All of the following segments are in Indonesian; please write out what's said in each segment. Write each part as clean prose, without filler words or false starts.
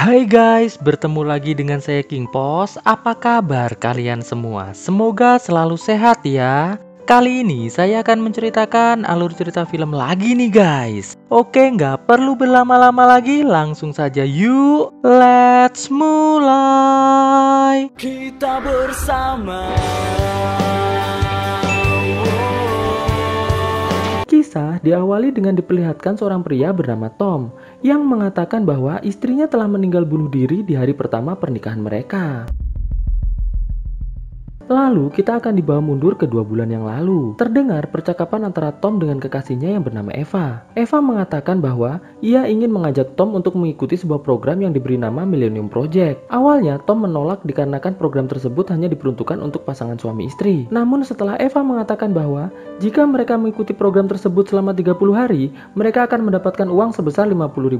Hai guys, bertemu lagi dengan saya King Pos. Apa kabar kalian semua? Semoga selalu sehat ya. Kali ini saya akan menceritakan alur cerita film lagi nih guys. Oke, nggak perlu berlama-lama lagi, langsung saja yuk, let's mulai. Kita bersama. Kisah diawali dengan diperlihatkan seorang pria bernama Tom yang mengatakan bahwa istrinya telah meninggal bunuh diri di hari pertama pernikahan mereka. Lalu kita akan dibawa mundur ke 2 bulan yang lalu. Terdengar percakapan antara Tom dengan kekasihnya yang bernama Eva. Eva mengatakan bahwa ia ingin mengajak Tom untuk mengikuti sebuah program yang diberi nama Millennium Project. Awalnya Tom menolak dikarenakan program tersebut hanya diperuntukkan untuk pasangan suami istri. Namun setelah Eva mengatakan bahwa jika mereka mengikuti program tersebut selama 30 hari, mereka akan mendapatkan uang sebesar $50.000.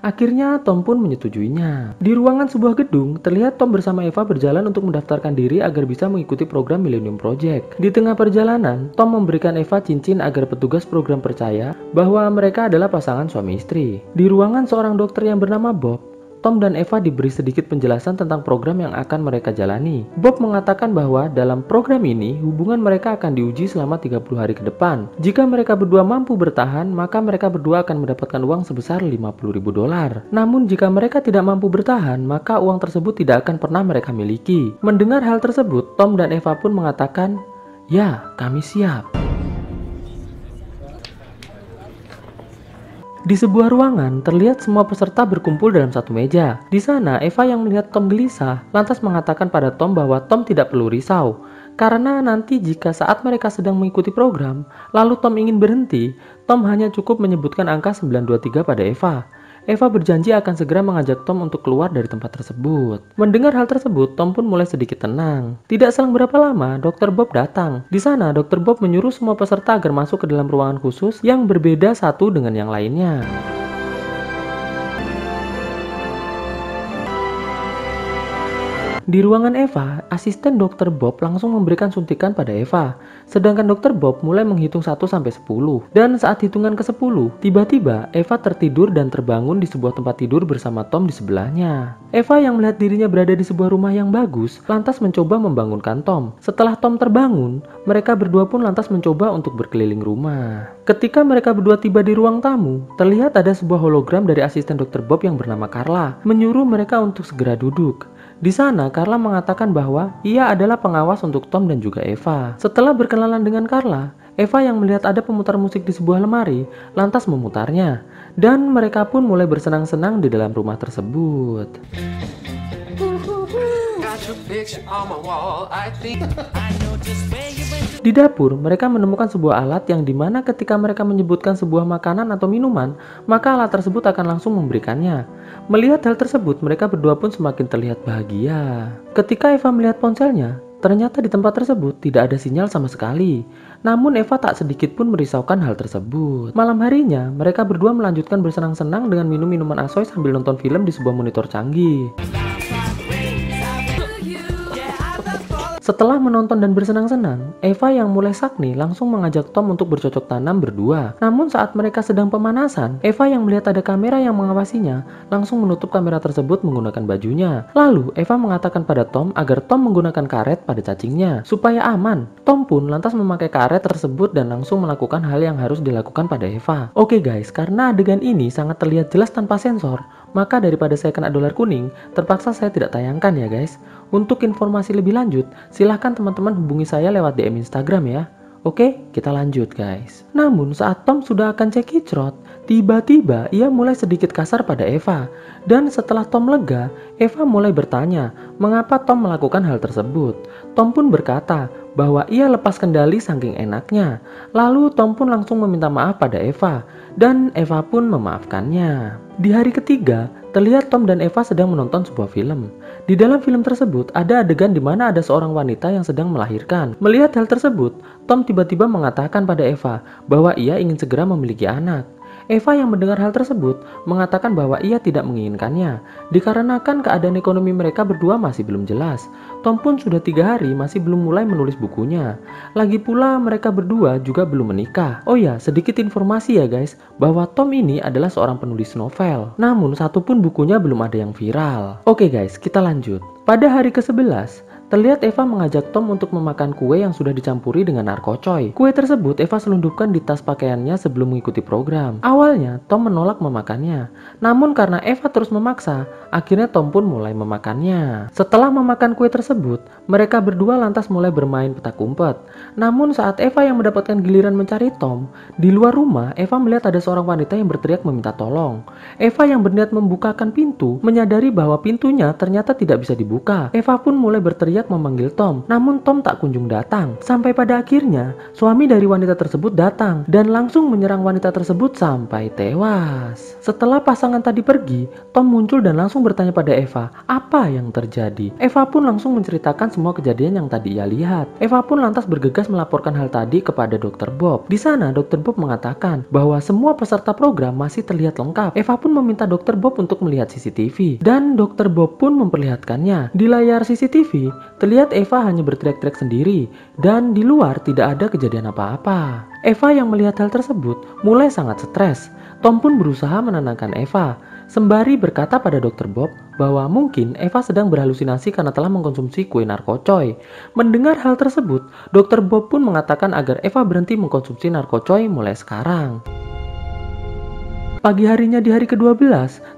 Akhirnya Tom pun menyetujuinya. Di ruangan sebuah gedung, terlihat Tom bersama Eva berjalan untuk mendaftarkan diri agar bisa mengikuti program Millennium Project. Di tengah perjalanan, Tom memberikan Eva cincin agar petugas program percaya bahwa mereka adalah pasangan suami istri. Di ruangan seorang dokter yang bernama Bob, Tom dan Eva diberi sedikit penjelasan tentang program yang akan mereka jalani. Bob mengatakan bahwa dalam program ini, hubungan mereka akan diuji selama 30 hari ke depan. Jika mereka berdua mampu bertahan, maka mereka berdua akan mendapatkan uang sebesar $50.000. Namun jika mereka tidak mampu bertahan, maka uang tersebut tidak akan pernah mereka miliki. Mendengar hal tersebut, Tom dan Eva pun mengatakan, "Ya, kami siap." Di sebuah ruangan, terlihat semua peserta berkumpul dalam satu meja. Di sana, Eva yang melihat Tom gelisah, lantas mengatakan pada Tom bahwa Tom tidak perlu risau. Karena nanti jika saat mereka sedang mengikuti program, lalu Tom ingin berhenti, Tom hanya cukup menyebutkan angka 923 pada Eva. Eva berjanji akan segera mengajak Tom untuk keluar dari tempat tersebut. Mendengar hal tersebut, Tom pun mulai sedikit tenang. Tidak selang berapa lama, Dr. Bob datang. Di sana, Dr. Bob menyuruh semua peserta agar masuk ke dalam ruangan khusus yang berbeda satu dengan yang lainnya. Di ruangan Eva, asisten Dr. Bob langsung memberikan suntikan pada Eva. Sedangkan Dr. Bob mulai menghitung 1-10. Dan saat hitungan ke-10, tiba-tiba Eva tertidur dan terbangun di sebuah tempat tidur bersama Tom di sebelahnya. Eva yang melihat dirinya berada di sebuah rumah yang bagus, lantas mencoba membangunkan Tom. Setelah Tom terbangun, mereka berdua pun lantas mencoba untuk berkeliling rumah. Ketika mereka berdua tiba di ruang tamu, terlihat ada sebuah hologram dari asisten Dr. Bob yang bernama Carla, menyuruh mereka untuk segera duduk. Di sana, Carla mengatakan bahwa ia adalah pengawas untuk Tom dan juga Eva. Setelah berkenalan dengan Carla, Eva yang melihat ada pemutar musik di sebuah lemari, lantas memutarnya. Dan mereka pun mulai bersenang-senang di dalam rumah tersebut. Di dapur, mereka menemukan sebuah alat yang dimana ketika mereka menyebutkan sebuah makanan atau minuman, maka alat tersebut akan langsung memberikannya. Melihat hal tersebut, mereka berdua pun semakin terlihat bahagia. Ketika Eva melihat ponselnya, ternyata di tempat tersebut tidak ada sinyal sama sekali. Namun Eva tak sedikit pun merisaukan hal tersebut. Malam harinya, mereka berdua melanjutkan bersenang-senang dengan minum minuman asoy sambil nonton film di sebuah monitor canggih. Setelah menonton dan bersenang-senang, Eva yang mulai sakni langsung mengajak Tom untuk bercocok tanam berdua. Namun saat mereka sedang pemanasan, Eva yang melihat ada kamera yang mengawasinya, langsung menutup kamera tersebut menggunakan bajunya. Lalu Eva mengatakan pada Tom agar Tom menggunakan karet pada cacingnya, supaya aman. Tom pun lantas memakai karet tersebut dan langsung melakukan hal yang harus dilakukan pada Eva. Oke guys, karena adegan ini sangat terlihat jelas tanpa sensor, maka daripada saya kena dolar kuning, terpaksa saya tidak tayangkan ya guys. Untuk informasi lebih lanjut, silahkan teman-teman hubungi saya lewat DM Instagram ya. Oke, kita lanjut guys. Namun saat Tom sudah akan cekicrot, tiba-tiba ia mulai sedikit kasar pada Eva. Dan setelah Tom lega, Eva mulai bertanya mengapa Tom melakukan hal tersebut. Tom pun berkata bahwa ia lepas kendali saking enaknya. Lalu Tom pun langsung meminta maaf pada Eva. Dan Eva pun memaafkannya. Di hari ketiga, terlihat Tom dan Eva sedang menonton sebuah film. Di dalam film tersebut, ada adegan di mana ada seorang wanita yang sedang melahirkan. Melihat hal tersebut, Tom tiba-tiba mengatakan pada Eva bahwa ia ingin segera memiliki anak. Eva yang mendengar hal tersebut mengatakan bahwa ia tidak menginginkannya, dikarenakan keadaan ekonomi mereka berdua masih belum jelas. Tom pun sudah 3 hari masih belum mulai menulis bukunya. Lagi pula mereka berdua juga belum menikah. Oh ya, sedikit informasi ya guys, bahwa Tom ini adalah seorang penulis novel. Namun satu pun bukunya belum ada yang viral. Oke guys, kita lanjut. Pada hari ke-11, terlihat Eva mengajak Tom untuk memakan kue yang sudah dicampuri dengan narkocoy. Kue tersebut Eva selundupkan di tas pakaiannya sebelum mengikuti program. Awalnya Tom menolak memakannya, namun karena Eva terus memaksa, akhirnya Tom pun mulai memakannya. Setelah memakan kue tersebut, mereka berdua lantas mulai bermain petak umpet. Namun saat Eva yang mendapatkan giliran mencari Tom, di luar rumah Eva melihat ada seorang wanita yang berteriak meminta tolong. Eva yang berniat membukakan pintu, menyadari bahwa pintunya ternyata tidak bisa dibuka. Eva pun mulai berteriak memanggil Tom, namun Tom tak kunjung datang. Sampai pada akhirnya, suami dari wanita tersebut datang dan langsung menyerang wanita tersebut sampai tewas. Setelah pasangan tadi pergi, Tom muncul dan langsung bertanya pada Eva, apa yang terjadi? Eva pun langsung menceritakan semua kejadian yang tadi ia lihat. Eva pun lantas bergegas melaporkan hal tadi kepada Dr. Bob. Di sana, Dr. Bob mengatakan bahwa semua peserta program masih terlihat lengkap. Eva pun meminta Dr. Bob untuk melihat CCTV, dan Dr. Bob pun memperlihatkannya. Di layar CCTV, terlihat Eva hanya berteriak-teriak sendiri dan di luar tidak ada kejadian apa-apa. Eva yang melihat hal tersebut mulai sangat stres. Tom pun berusaha menenangkan Eva, sembari berkata pada Dr. Bob bahwa mungkin Eva sedang berhalusinasi karena telah mengkonsumsi kue narkocoy. Mendengar hal tersebut, Dr. Bob pun mengatakan agar Eva berhenti mengkonsumsi narkocoy mulai sekarang. Pagi harinya di hari ke-12,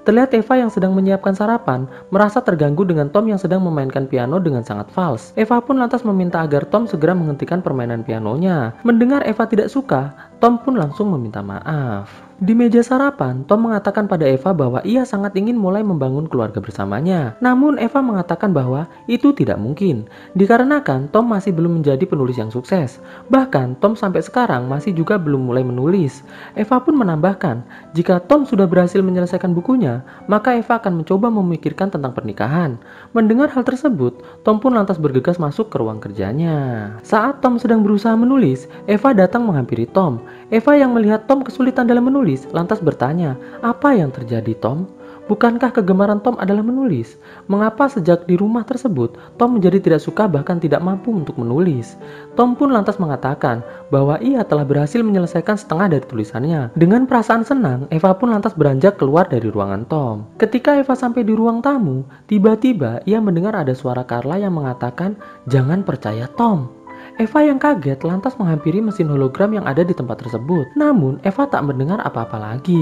terlihat Eva yang sedang menyiapkan sarapan merasa terganggu dengan Tom yang sedang memainkan piano dengan sangat fals. Eva pun lantas meminta agar Tom segera menghentikan permainan pianonya. Mendengar Eva tidak suka, Tom pun langsung meminta maaf. Di meja sarapan, Tom mengatakan pada Eva bahwa ia sangat ingin mulai membangun keluarga bersamanya. Namun Eva mengatakan bahwa itu tidak mungkin, dikarenakan Tom masih belum menjadi penulis yang sukses. Bahkan Tom sampai sekarang masih juga belum mulai menulis. Eva pun menambahkan, jika Tom sudah berhasil menyelesaikan bukunya, maka Eva akan mencoba memikirkan tentang pernikahan. Mendengar hal tersebut, Tom pun lantas bergegas masuk ke ruang kerjanya. Saat Tom sedang berusaha menulis, Eva datang menghampiri Tom. Eva yang melihat Tom kesulitan dalam menulis, lantas bertanya, apa yang terjadi Tom? Bukankah kegemaran Tom adalah menulis? Mengapa sejak di rumah tersebut, Tom menjadi tidak suka bahkan tidak mampu untuk menulis? Tom pun lantas mengatakan bahwa ia telah berhasil menyelesaikan setengah dari tulisannya. Dengan perasaan senang, Eva pun lantas beranjak keluar dari ruangan Tom. Ketika Eva sampai di ruang tamu, tiba-tiba ia mendengar ada suara Carla yang mengatakan, jangan percaya Tom. Eva yang kaget lantas menghampiri mesin hologram yang ada di tempat tersebut. Namun Eva tak mendengar apa-apa lagi.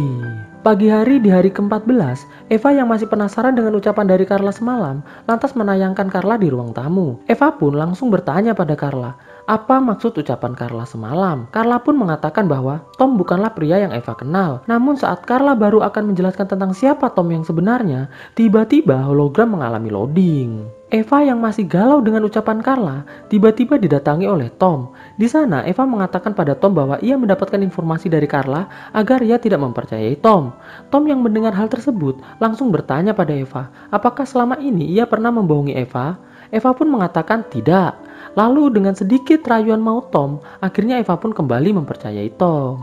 Pagi hari di hari ke-14, Eva yang masih penasaran dengan ucapan dari Carla semalam lantas menayangkan Carla di ruang tamu. Eva pun langsung bertanya pada Carla, apa maksud ucapan Carla semalam? Carla pun mengatakan bahwa Tom bukanlah pria yang Eva kenal. Namun saat Carla baru akan menjelaskan tentang siapa Tom yang sebenarnya, tiba-tiba hologram mengalami loading. Eva yang masih galau dengan ucapan Carla tiba-tiba didatangi oleh Tom. Di sana Eva mengatakan pada Tom bahwa ia mendapatkan informasi dari Carla agar ia tidak mempercayai Tom. Tom yang mendengar hal tersebut langsung bertanya pada Eva, apakah selama ini ia pernah membohongi Eva? Eva pun mengatakan tidak. Lalu dengan sedikit rayuan maut Tom, akhirnya Eva pun kembali mempercayai Tom.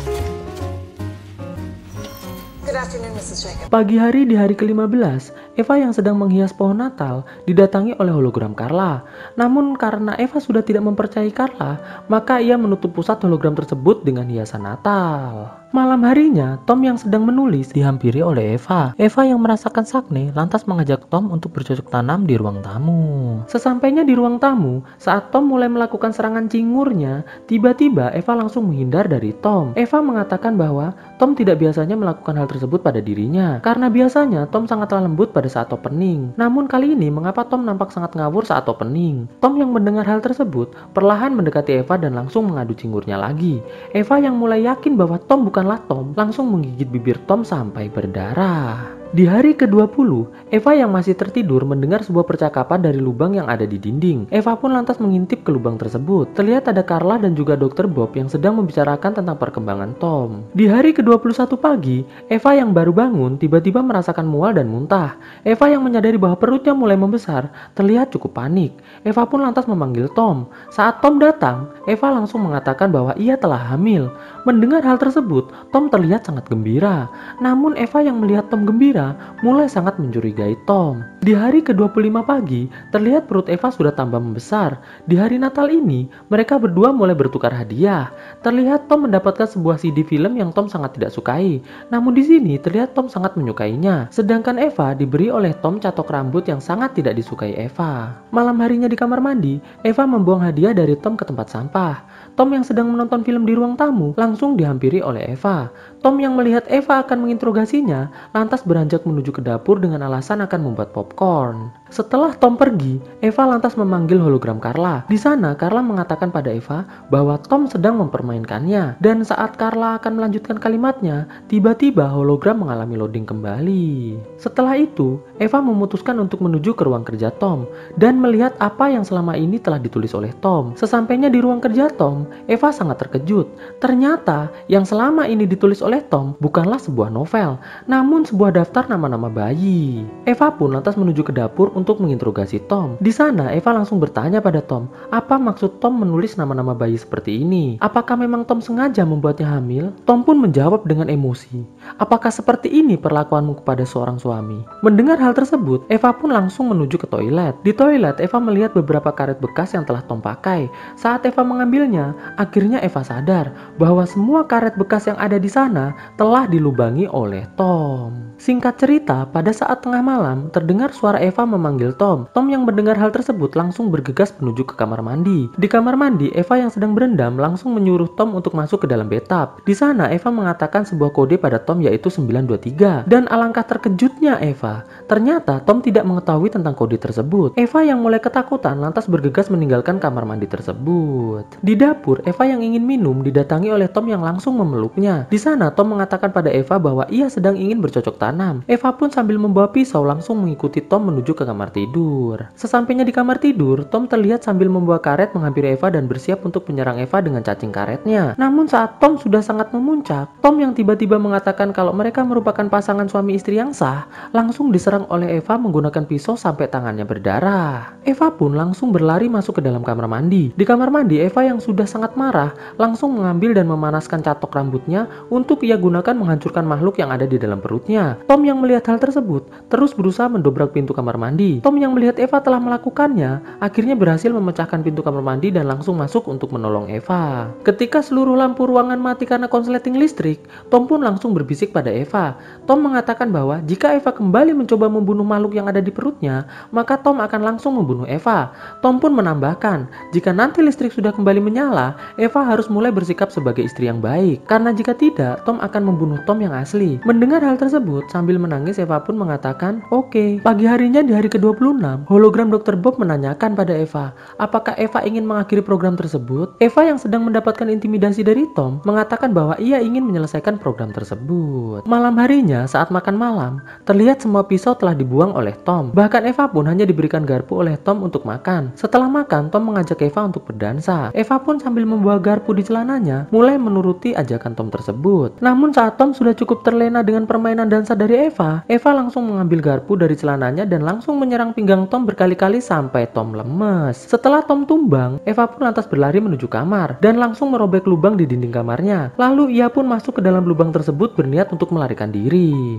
Pagi hari di hari ke-15, Eva yang sedang menghias pohon Natal didatangi oleh hologram Carla. Namun karena Eva sudah tidak mempercayai Carla, maka ia menutup pusat hologram tersebut dengan hiasan Natal. Malam harinya, Tom yang sedang menulis dihampiri oleh Eva. Eva yang merasakan sakne lantas mengajak Tom untuk bercocok tanam di ruang tamu. Sesampainya di ruang tamu, saat Tom mulai melakukan serangan cingurnya, tiba-tiba Eva langsung menghindar dari Tom. Eva mengatakan bahwa Tom tidak biasanya melakukan hal tersebut pada dirinya, karena biasanya Tom sangatlah lembut pada saat opening. Namun kali ini mengapa Tom nampak sangat ngawur saat opening? Tom yang mendengar hal tersebut perlahan mendekati Eva dan langsung mengadu cingurnya lagi. Eva yang mulai yakin bahwa Tom bukanlah Tom langsung menggigit bibir Tom sampai berdarah. Di hari ke-20, Eva yang masih tertidur mendengar sebuah percakapan dari lubang yang ada di dinding. Eva pun lantas mengintip ke lubang tersebut. Terlihat ada Carla dan juga Dr. Bob yang sedang membicarakan tentang perkembangan Tom. Di hari ke-21 pagi, Eva yang baru bangun tiba-tiba merasakan mual dan muntah. Eva yang menyadari bahwa perutnya mulai membesar, terlihat cukup panik. Eva pun lantas memanggil Tom. Saat Tom datang, Eva langsung mengatakan bahwa ia telah hamil. Mendengar hal tersebut, Tom terlihat sangat gembira. Namun Eva yang melihat Tom gembira mulai sangat mencurigai Tom. Di hari ke-25 pagi, terlihat perut Eva sudah tambah membesar. Di hari Natal ini, mereka berdua mulai bertukar hadiah. Terlihat Tom mendapatkan sebuah CD film yang Tom sangat tidak sukai. Namun di sini terlihat Tom sangat menyukainya. Sedangkan Eva diberi oleh Tom catok rambut yang sangat tidak disukai Eva. Malam harinya di kamar mandi, Eva membuang hadiah dari Tom ke tempat sampah. Tom yang sedang menonton film di ruang tamu langsung dihampiri oleh Eva. Tom yang melihat Eva akan menginterogasinya, lantas beranjak menuju ke dapur dengan alasan akan membuat popcorn. Setelah Tom pergi, Eva lantas memanggil hologram Carla. Di sana, Carla mengatakan pada Eva bahwa Tom sedang mempermainkannya. Dan saat Carla akan melanjutkan kalimatnya, tiba-tiba hologram mengalami loading kembali. Setelah itu, Eva memutuskan untuk menuju ke ruang kerja Tom dan melihat apa yang selama ini telah ditulis oleh Tom. Sesampainya di ruang kerja Tom, Eva sangat terkejut. Ternyata yang selama ini ditulis oleh Tom bukanlah sebuah novel, namun sebuah daftar nama-nama bayi. Eva pun lantas menuju ke dapur untuk menginterogasi Tom. Di sana, Eva langsung bertanya pada Tom, apa maksud Tom menulis nama-nama bayi seperti ini? Apakah memang Tom sengaja membuatnya hamil? Tom pun menjawab dengan emosi, apakah seperti ini perlakuanmu kepada seorang suami? Mendengar hal tersebut, Eva pun langsung menuju ke toilet. Di toilet, Eva melihat beberapa karet bekas yang telah Tom pakai. Saat Eva mengambilnya, akhirnya Eva sadar bahwa semua karet bekas yang ada di sana telah dilubangi oleh Tom. Singkat cerita, pada saat tengah malam, terdengar suara Eva memanggil Tom. Tom yang mendengar hal tersebut langsung bergegas menuju ke kamar mandi. Di kamar mandi, Eva yang sedang berendam langsung menyuruh Tom untuk masuk ke dalam bathtub. Di sana, Eva mengatakan sebuah kode pada Tom yaitu 923. Dan alangkah terkejutnya Eva, ternyata Tom tidak mengetahui tentang kode tersebut. Eva yang mulai ketakutan lantas bergegas meninggalkan kamar mandi tersebut. Di dapur, Eva yang ingin minum didatangi oleh Tom yang langsung memeluknya. Di sana, Tom mengatakan pada Eva bahwa ia sedang ingin bercocok tanam. Eva pun sambil membawa pisau langsung mengikuti Tom menuju ke kamar tidur. Sesampainya di kamar tidur, Tom terlihat sambil membawa karet menghampiri Eva dan bersiap untuk menyerang Eva dengan cacing karetnya. Namun saat Tom sudah sangat memuncak, Tom yang tiba-tiba mengatakan kalau mereka merupakan pasangan suami istri yang sah, langsung diserang oleh Eva menggunakan pisau sampai tangannya berdarah. Eva pun langsung berlari masuk ke dalam kamar mandi. Di kamar mandi, Eva yang sudah sangat marah langsung mengambil dan memanaskan catok rambutnya untuk ia gunakan menghancurkan makhluk yang ada di dalam perutnya. Tom yang melihat hal tersebut terus berusaha mendobrak pintu kamar mandi. Tom yang melihat Eva telah melakukannya akhirnya berhasil memecahkan pintu kamar mandi dan langsung masuk untuk menolong Eva. Ketika seluruh lampu ruangan mati karena konsleting listrik, Tom pun langsung berbisik pada Eva. Tom mengatakan bahwa jika Eva kembali mencoba membunuh makhluk yang ada di perutnya, maka Tom akan langsung membunuh Eva. Tom pun menambahkan, jika nanti listrik sudah kembali menyala, Eva harus mulai bersikap sebagai istri yang baik. Karena jika tidak, Tom akan membunuh Tom yang asli. Mendengar hal tersebut, sambil menangis Eva pun mengatakan, oke. Pagi harinya di hari ke-26, hologram Dr. Bob menanyakan pada Eva, apakah Eva ingin mengakhiri program tersebut? Eva yang sedang mendapatkan intimidasi dari Tom, mengatakan bahwa ia ingin menyelesaikan program tersebut. Malam harinya, saat makan malam, terlihat semua pisau telah dibuang oleh Tom. Bahkan Eva pun hanya diberikan garpu oleh Tom untuk makan. Setelah makan, Tom mengajak Eva untuk berdansa. Eva pun sambil membawa garpu di celananya, mulai menuruti ajakan Tom tersebut. Namun saat Tom sudah cukup terlena dengan permainan dansa dari Eva langsung mengambil garpu dari celananya dan langsung menyerang pinggang Tom berkali-kali sampai Tom lemes. Setelah Tom tumbang, Eva pun lantas berlari menuju kamar dan langsung merobek lubang di dinding kamarnya. Lalu ia pun masuk ke dalam lubang tersebut berniat untuk melarikan diri.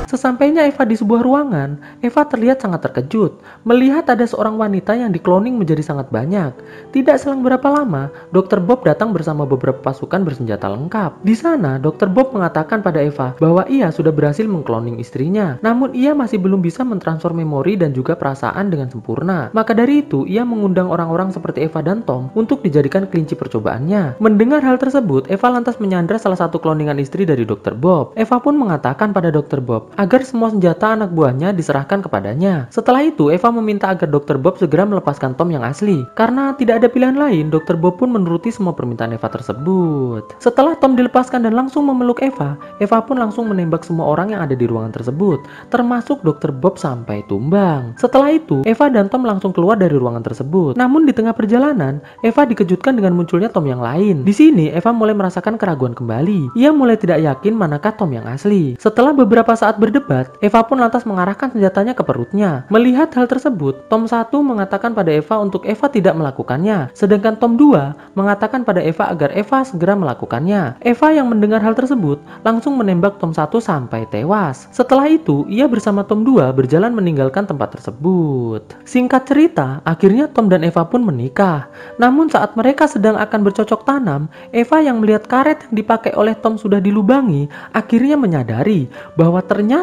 Sesampainya Eva di sebuah ruangan, Eva terlihat sangat terkejut melihat ada seorang wanita yang dikloning menjadi sangat banyak. Tidak selang berapa lama, Dr. Bob datang bersama beberapa pasukan bersenjata lengkap. Di sana, Dr. Bob mengatakan pada Eva bahwa ia sudah berhasil mengkloning istrinya. Namun ia masih belum bisa mentransfer memori dan juga perasaan dengan sempurna. Maka dari itu, ia mengundang orang-orang seperti Eva dan Tom untuk dijadikan kelinci percobaannya. Mendengar hal tersebut, Eva lantas menyandra salah satu kloningan istri dari Dr. Bob. Eva pun mengatakan pada Dr. Bob agar semua senjata anak buahnya diserahkan kepadanya. Setelah itu, Eva meminta agar Dr. Bob segera melepaskan Tom yang asli. Karena tidak ada pilihan lain, Dr. Bob pun menuruti semua permintaan Eva tersebut. Setelah Tom dilepaskan dan langsung memeluk Eva, Eva pun langsung menembak semua orang yang ada di ruangan tersebut, termasuk Dr. Bob sampai tumbang. Setelah itu, Eva dan Tom langsung keluar dari ruangan tersebut. Namun di tengah perjalanan, Eva dikejutkan dengan munculnya Tom yang lain. Di sini, Eva mulai merasakan keraguan kembali. Ia mulai tidak yakin manakah Tom yang asli. Setelah beberapa saat berdebat, Eva pun lantas mengarahkan senjatanya ke perutnya. Melihat hal tersebut, Tom 1 mengatakan pada Eva untuk Eva tidak melakukannya, sedangkan Tom 2 mengatakan pada Eva agar Eva segera melakukannya. Eva yang mendengar hal tersebut langsung menembak Tom 1 sampai tewas. Setelah itu, ia bersama Tom 2 berjalan meninggalkan tempat tersebut. Singkat cerita, akhirnya Tom dan Eva pun menikah. Namun saat mereka sedang akan bercocok tanam, Eva yang melihat karet yang dipakai oleh Tom sudah dilubangi, akhirnya menyadari bahwa ternyata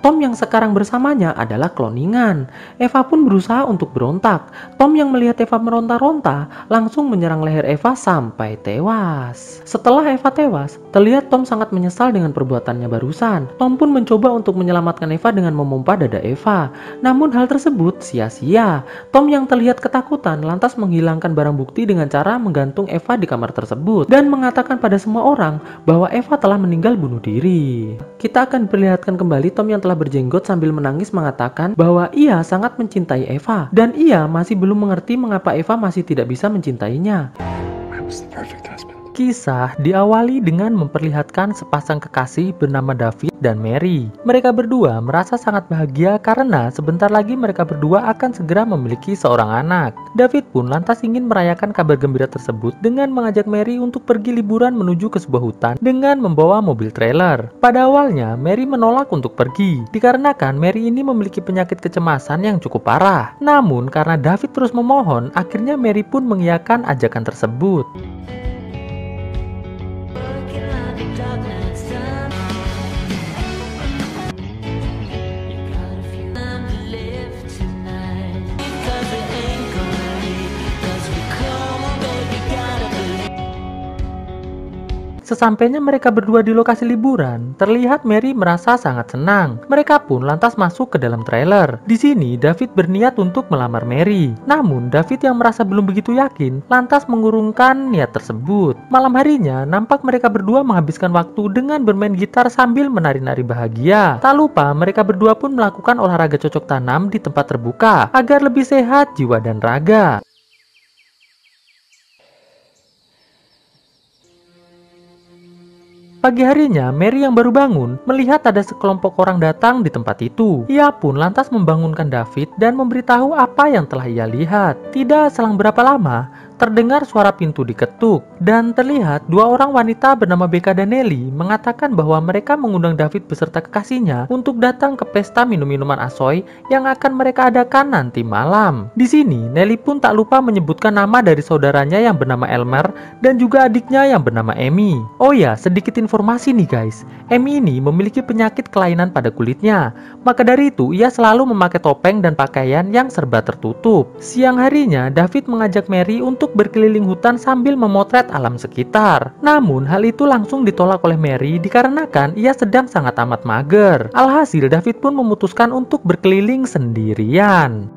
Tom yang sekarang bersamanya adalah kloningan. Eva pun berusaha untuk berontak. Tom yang melihat Eva meronta-ronta langsung menyerang leher Eva sampai tewas. Setelah Eva tewas, terlihat Tom sangat menyesal dengan perbuatannya barusan. Tom pun mencoba untuk menyelamatkan Eva dengan memompa dada Eva. Namun hal tersebut sia-sia. Tom yang terlihat ketakutan lantas menghilangkan barang bukti dengan cara menggantung Eva di kamar tersebut dan mengatakan pada semua orang bahwa Eva telah meninggal bunuh diri. Kita akan perlihatkan kembali Tom yang telah berjenggot sambil menangis mengatakan bahwa ia sangat mencintai Eva dan ia masih belum mengerti mengapa Eva masih tidak bisa mencintainya. Kisah diawali dengan memperlihatkan sepasang kekasih bernama David dan Mary. Mereka berdua merasa sangat bahagia karena sebentar lagi mereka berdua akan segera memiliki seorang anak. David pun lantas ingin merayakan kabar gembira tersebut dengan mengajak Mary untuk pergi liburan menuju ke sebuah hutan dengan membawa mobil trailer. Pada awalnya, Mary menolak untuk pergi, dikarenakan Mary ini memiliki penyakit kecemasan yang cukup parah. Namun karena David terus memohon, akhirnya Mary pun mengiyakan ajakan tersebut. Sesampainya mereka berdua di lokasi liburan, terlihat Mary merasa sangat senang. Mereka pun lantas masuk ke dalam trailer. Di sini, David berniat untuk melamar Mary. Namun, David yang merasa belum begitu yakin, lantas mengurungkan niat tersebut. Malam harinya, nampak mereka berdua menghabiskan waktu dengan bermain gitar sambil menari-nari bahagia. Tak lupa, mereka berdua pun melakukan olahraga cocok tanam di tempat terbuka, agar lebih sehat jiwa dan raga. Pagi harinya, Mary yang baru bangun melihat ada sekelompok orang datang di tempat itu. Ia pun lantas membangunkan David dan memberitahu apa yang telah ia lihat. Tidak selang berapa lama, terdengar suara pintu diketuk dan terlihat dua orang wanita bernama Becca dan Nelly mengatakan bahwa mereka mengundang David beserta kekasihnya untuk datang ke pesta minum-minuman asoy yang akan mereka adakan nanti malam. Di sini, Nelly pun tak lupa menyebutkan nama dari saudaranya yang bernama Elmer dan juga adiknya yang bernama Amy. Oh ya, sedikit informasi nih guys, Amy ini memiliki penyakit kelainan pada kulitnya. Maka dari itu, ia selalu memakai topeng dan pakaian yang serba tertutup. Siang harinya, David mengajak Mary untuk berkeliling hutan sambil memotret alam sekitar. Namun, hal itu langsung ditolak oleh Mary dikarenakan ia sedang sangat amat mager. Alhasil, David pun memutuskan untuk berkeliling sendirian.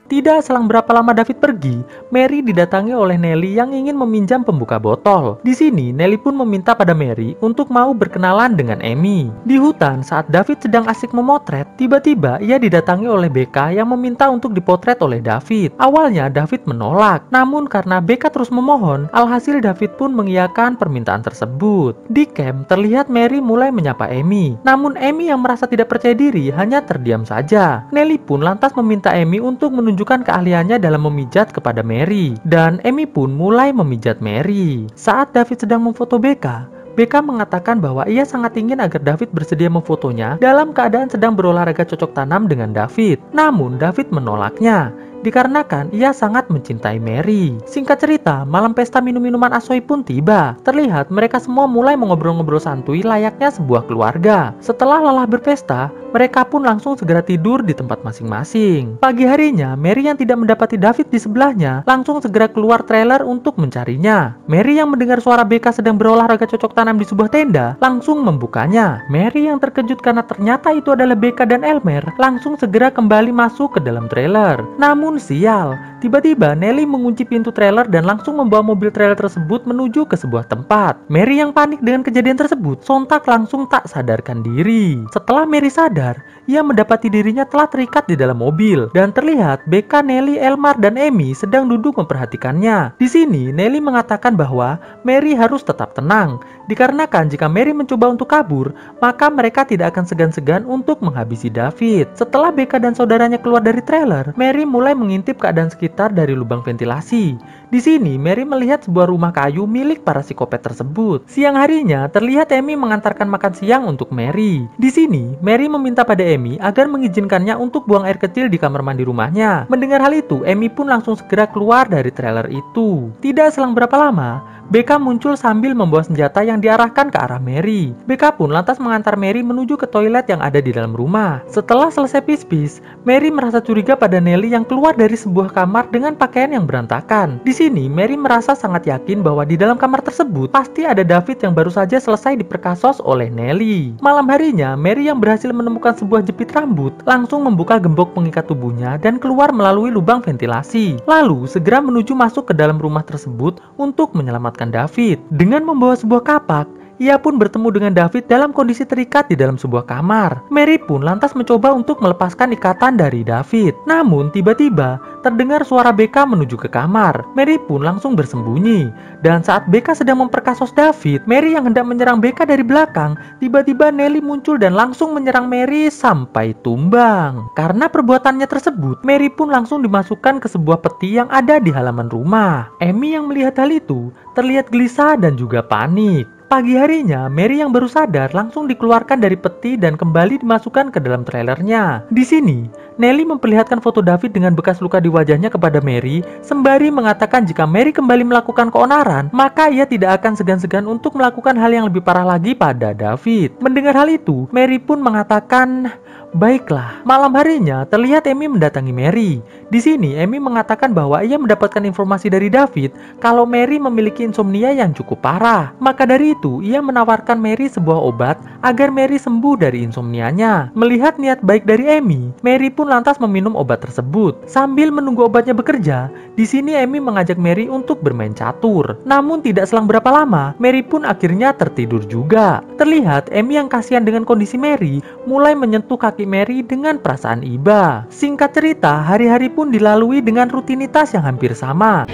Tidak selang berapa lama David pergi, Mary didatangi oleh Nelly yang ingin meminjam pembuka botol. Di sini, Nelly pun meminta pada Mary untuk mau berkenalan dengan Amy. Di hutan, saat David sedang asik memotret, tiba-tiba ia didatangi oleh Becca yang meminta untuk dipotret oleh David. Awalnya, David menolak. Namun karena Becca terus memohon, alhasil David pun mengiyakan permintaan tersebut. Di camp, terlihat Mary mulai menyapa Amy. Namun Amy yang merasa tidak percaya diri hanya terdiam saja. Nelly pun lantas meminta Amy untuk menunjukkan keahliannya dalam memijat kepada Mary, dan Amy pun mulai memijat Mary. Saat David sedang memfoto Becca, Becca mengatakan bahwa ia sangat ingin agar David bersedia memfotonya dalam keadaan sedang berolahraga cocok tanam dengan David. Namun David menolaknya. dikarenakan ia sangat mencintai Mary. Singkat cerita, malam pesta minum-minuman asoy pun tiba. Terlihat mereka semua mulai mengobrol-ngobrol santuy layaknya sebuah keluarga. Setelah lelah berpesta, mereka pun langsung segera tidur di tempat masing-masing. Pagi harinya, Mary yang tidak mendapati David di sebelahnya langsung segera keluar trailer untuk mencarinya. Mary yang mendengar suara BK sedang berolahraga cocok tanam di sebuah tenda langsung membukanya. Mary yang terkejut karena ternyata itu adalah BK dan Elmer langsung segera kembali masuk ke dalam trailer. Namun sial, tiba-tiba Nelly mengunci pintu trailer dan langsung membawa mobil trailer tersebut menuju ke sebuah tempat. Mary yang panik dengan kejadian tersebut sontak langsung tak sadarkan diri. Setelah Mary sadar, ia mendapati dirinya telah terikat di dalam mobil dan terlihat BK, Nelly, Elmar, dan Amy sedang duduk memperhatikannya. Di sini Nelly mengatakan bahwa Mary harus tetap tenang dikarenakan jika Mary mencoba untuk kabur, maka mereka tidak akan segan-segan untuk menghabisi David. Setelah BK dan saudaranya keluar dari trailer, Mary mulai mengintip keadaan sekitar dari lubang ventilasi. Di sini Mary melihat sebuah rumah kayu milik para psikopat tersebut. Siang harinya terlihat Amy mengantarkan makan siang untuk Mary. Di sini Mary meminta pada Amy agar mengizinkannya untuk buang air kecil di kamar mandi rumahnya. Mendengar hal itu, Amy pun langsung segera keluar dari trailer itu. Tidak selang berapa lama, BK muncul sambil membawa senjata yang diarahkan ke arah Mary. BK pun lantas mengantar Mary menuju ke toilet yang ada di dalam rumah. Setelah selesai pis-pis, Mary merasa curiga pada Nelly yang keluar dari sebuah kamar dengan pakaian yang berantakan. Di sini, Mary merasa sangat yakin bahwa di dalam kamar tersebut pasti ada David yang baru saja selesai diperkasos oleh Nelly. Malam harinya, Mary yang berhasil menemukan sebuah jepit rambut langsung membuka gembok pengikat tubuhnya dan keluar melalui lubang ventilasi. Lalu segera menuju masuk ke dalam rumah tersebut untuk menyelamatkan David. Dengan membawa sebuah kapak, ia pun bertemu dengan David dalam kondisi terikat di dalam sebuah kamar. Mary pun lantas mencoba untuk melepaskan ikatan dari David. Namun tiba-tiba terdengar suara BK menuju ke kamar. Mary pun langsung bersembunyi. Dan saat BK sedang memperkasos David, Mary yang hendak menyerang BK dari belakang, tiba-tiba Nelly muncul dan langsung menyerang Mary sampai tumbang. Karena perbuatannya tersebut, Mary pun langsung dimasukkan ke sebuah peti yang ada di halaman rumah. Amy yang melihat hal itu terlihat gelisah dan juga panik. Pagi harinya, Mary yang baru sadar langsung dikeluarkan dari peti dan kembali dimasukkan ke dalam trailernya. Di sini, Nelly memperlihatkan foto David dengan bekas luka di wajahnya kepada Mary, sembari mengatakan jika Mary kembali melakukan keonaran, maka ia tidak akan segan-segan untuk melakukan hal yang lebih parah lagi pada David. Mendengar hal itu, Mary pun mengatakan, "Baiklah." Malam harinya, terlihat Amy mendatangi Mary. Di sini, Amy mengatakan bahwa ia mendapatkan informasi dari David kalau Mary memiliki insomnia yang cukup parah. Maka dari itu, ia menawarkan Mary sebuah obat agar Mary sembuh dari insomnianya. Melihat niat baik dari Amy, Mary pun lantas meminum obat tersebut. Sambil menunggu obatnya bekerja, di sini Amy mengajak Mary untuk bermain catur. Namun tidak selang berapa lama, Mary pun akhirnya tertidur juga. Terlihat Amy yang kasihan dengan kondisi Mary mulai menyentuh kaki Mary dengan perasaan iba. Singkat cerita, hari-hari pun dilalui dengan rutinitas yang hampir sama.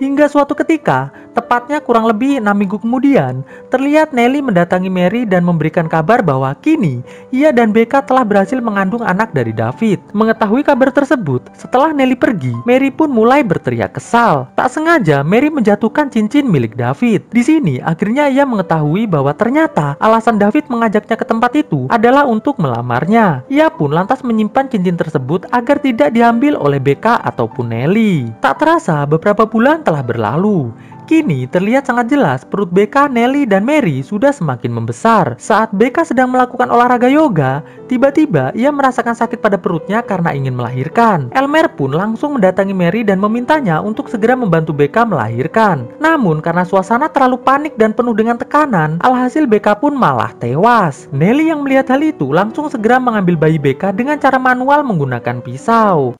Hingga suatu ketika, tepatnya kurang lebih 6 minggu kemudian, terlihat Nelly mendatangi Mary dan memberikan kabar bahwa kini ia dan BK telah berhasil mengandung anak dari David. Mengetahui kabar tersebut, setelah Nelly pergi, Mary pun mulai berteriak kesal. Tak sengaja, Mary menjatuhkan cincin milik David. Di sini, akhirnya ia mengetahui bahwa ternyata alasan David mengajaknya ke tempat itu adalah untuk melamarnya. Ia pun lantas menyimpan cincin tersebut agar tidak diambil oleh BK ataupun Nelly. Tak terasa, beberapa bulan telah berlalu. Kini terlihat sangat jelas perut BK, Nelly, dan Mary sudah semakin membesar. Saat BK sedang melakukan olahraga yoga, tiba-tiba ia merasakan sakit pada perutnya karena ingin melahirkan. Elmer pun langsung mendatangi Mary dan memintanya untuk segera membantu BK melahirkan. Namun karena suasana terlalu panik dan penuh dengan tekanan, alhasil BK pun malah tewas. Nelly yang melihat hal itu langsung segera mengambil bayi BK dengan cara manual menggunakan pisau.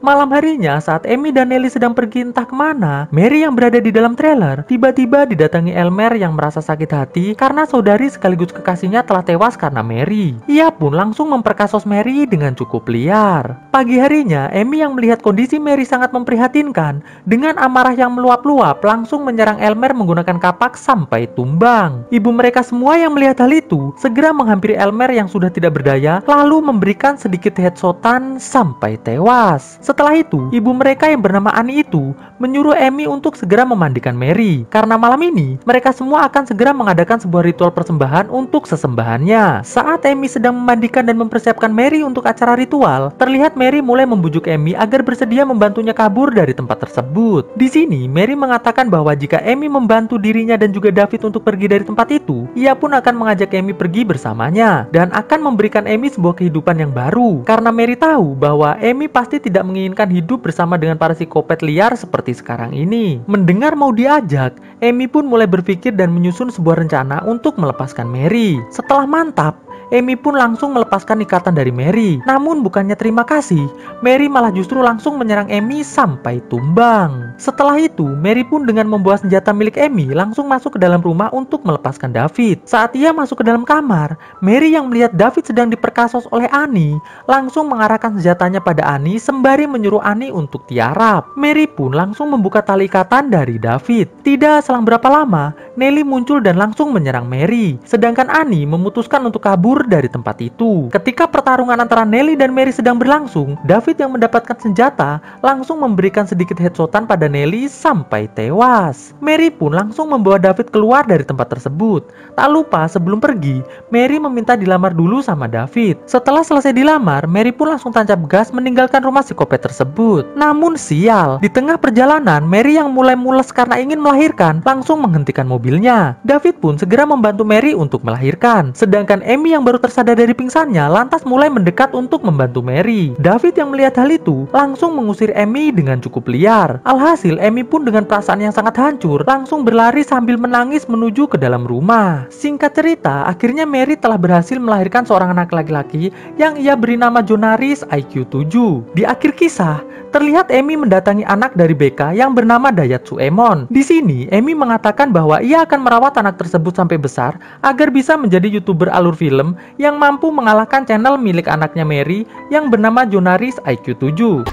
Malam harinya saat Amy dan Nelly sedang pergi entah kemana, Mary yang berada di dalam trailer tiba-tiba didatangi Elmer yang merasa sakit hati karena saudari sekaligus kekasihnya telah tewas karena Mary. Ia pun langsung memperkasos Mary dengan cukup liar. Pagi harinya, Amy yang melihat kondisi Mary sangat memprihatinkan, dengan amarah yang meluap-luap langsung menyerang Elmer menggunakan kapak sampai tumbang. Ibu mereka semua yang melihat hal itu segera menghampiri Elmer yang sudah tidak berdaya, lalu memberikan sedikit headshotan sampai tewas. Setelah itu, ibu mereka yang bernama Annie itu menyuruh Amy untuk segera memandikan Mary, karena malam ini mereka semua akan segera mengadakan sebuah ritual persembahan untuk sesembahannya. Saat Amy sedang memandikan dan mempersiapkan Mary untuk acara ritual, terlihat Mary mulai membujuk Amy agar bersedia membantunya kabur dari tempat tersebut. Di sini, Mary mengatakan bahwa jika Amy membantu dirinya dan juga David untuk pergi dari tempat itu, ia pun akan mengajak Amy pergi bersamanya dan akan memberikan Amy sebuah kehidupan yang baru. Karena Mary tahu bahwa Amy pasti tidak menginginkan hidup bersama dengan para psikopat liar seperti sekarang ini. Mendengar mau diajak, Amy pun mulai berpikir dan menyusun sebuah rencana untuk melepaskan Mary. Setelah mantap, Amy pun langsung melepaskan ikatan dari Mary. Namun bukannya terima kasih, Mary malah justru langsung menyerang Amy sampai tumbang. Setelah itu, Mary pun dengan membawa senjata milik Amy langsung masuk ke dalam rumah untuk melepaskan David. Saat ia masuk ke dalam kamar, Mary yang melihat David sedang diperkasos oleh Annie langsung mengarahkan senjatanya pada Annie sembari menyuruh Annie untuk tiarap. Mary pun langsung membuka tali ikatan dari David. Tidak selang berapa lama, Nelly muncul dan langsung menyerang Mary, sedangkan Annie memutuskan untuk kabur dari tempat itu. Ketika pertarungan antara Nelly dan Mary sedang berlangsung, David yang mendapatkan senjata langsung memberikan sedikit headshotan pada Nelly sampai tewas. Mary pun langsung membawa David keluar dari tempat tersebut. Tak lupa sebelum pergi, Mary meminta dilamar dulu sama David. Setelah selesai dilamar, Mary pun langsung tancap gas meninggalkan rumah psikopat tersebut. Namun sial, di tengah perjalanan, Mary yang mulai mules karena ingin melahirkan langsung menghentikan mobilnya. David pun segera membantu Mary untuk melahirkan, sedangkan Amy yang baru tersadar dari pingsannya lantas mulai mendekat untuk membantu Mary. David yang melihat hal itu langsung mengusir Amy dengan cukup liar. Alhasil Amy pun dengan perasaan yang sangat hancur langsung berlari sambil menangis menuju ke dalam rumah. Singkat cerita, akhirnya Mary telah berhasil melahirkan seorang anak laki-laki yang ia beri nama Jonaris IQ 7. Di akhir kisah, terlihat Amy mendatangi anak dari BK yang bernama Daihatsu Emon. Di sini, Amy mengatakan bahwa ia akan merawat anak tersebut sampai besar agar bisa menjadi YouTuber alur film yang mampu mengalahkan channel milik anaknya Mary yang bernama Jonaris IQ 7.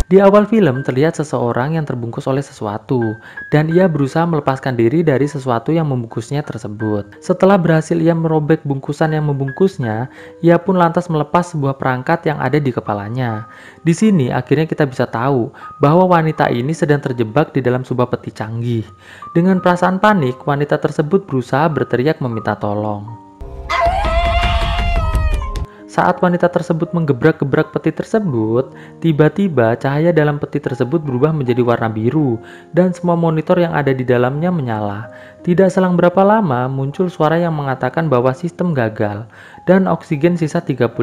Di awal film terlihat seseorang yang terbungkus oleh sesuatu dan ia berusaha melepaskan diri dari sesuatu yang membungkusnya tersebut. Setelah berhasil ia merobek bungkusan yang membungkusnya, ia pun lantas melepas sebuah perangkat yang ada di kepalanya. Di sini akhirnya kita bisa tahu bahwa wanita ini sedang terjebak di dalam sebuah peti canggih. Dengan perasaan panik, wanita tersebut berusaha berteriak meminta tolong. Saat wanita tersebut menggebrak-gebrak peti tersebut, tiba-tiba cahaya dalam peti tersebut berubah menjadi warna biru dan semua monitor yang ada di dalamnya menyala. Tidak selang berapa lama muncul suara yang mengatakan bahwa sistem gagal dan oksigen sisa 35%.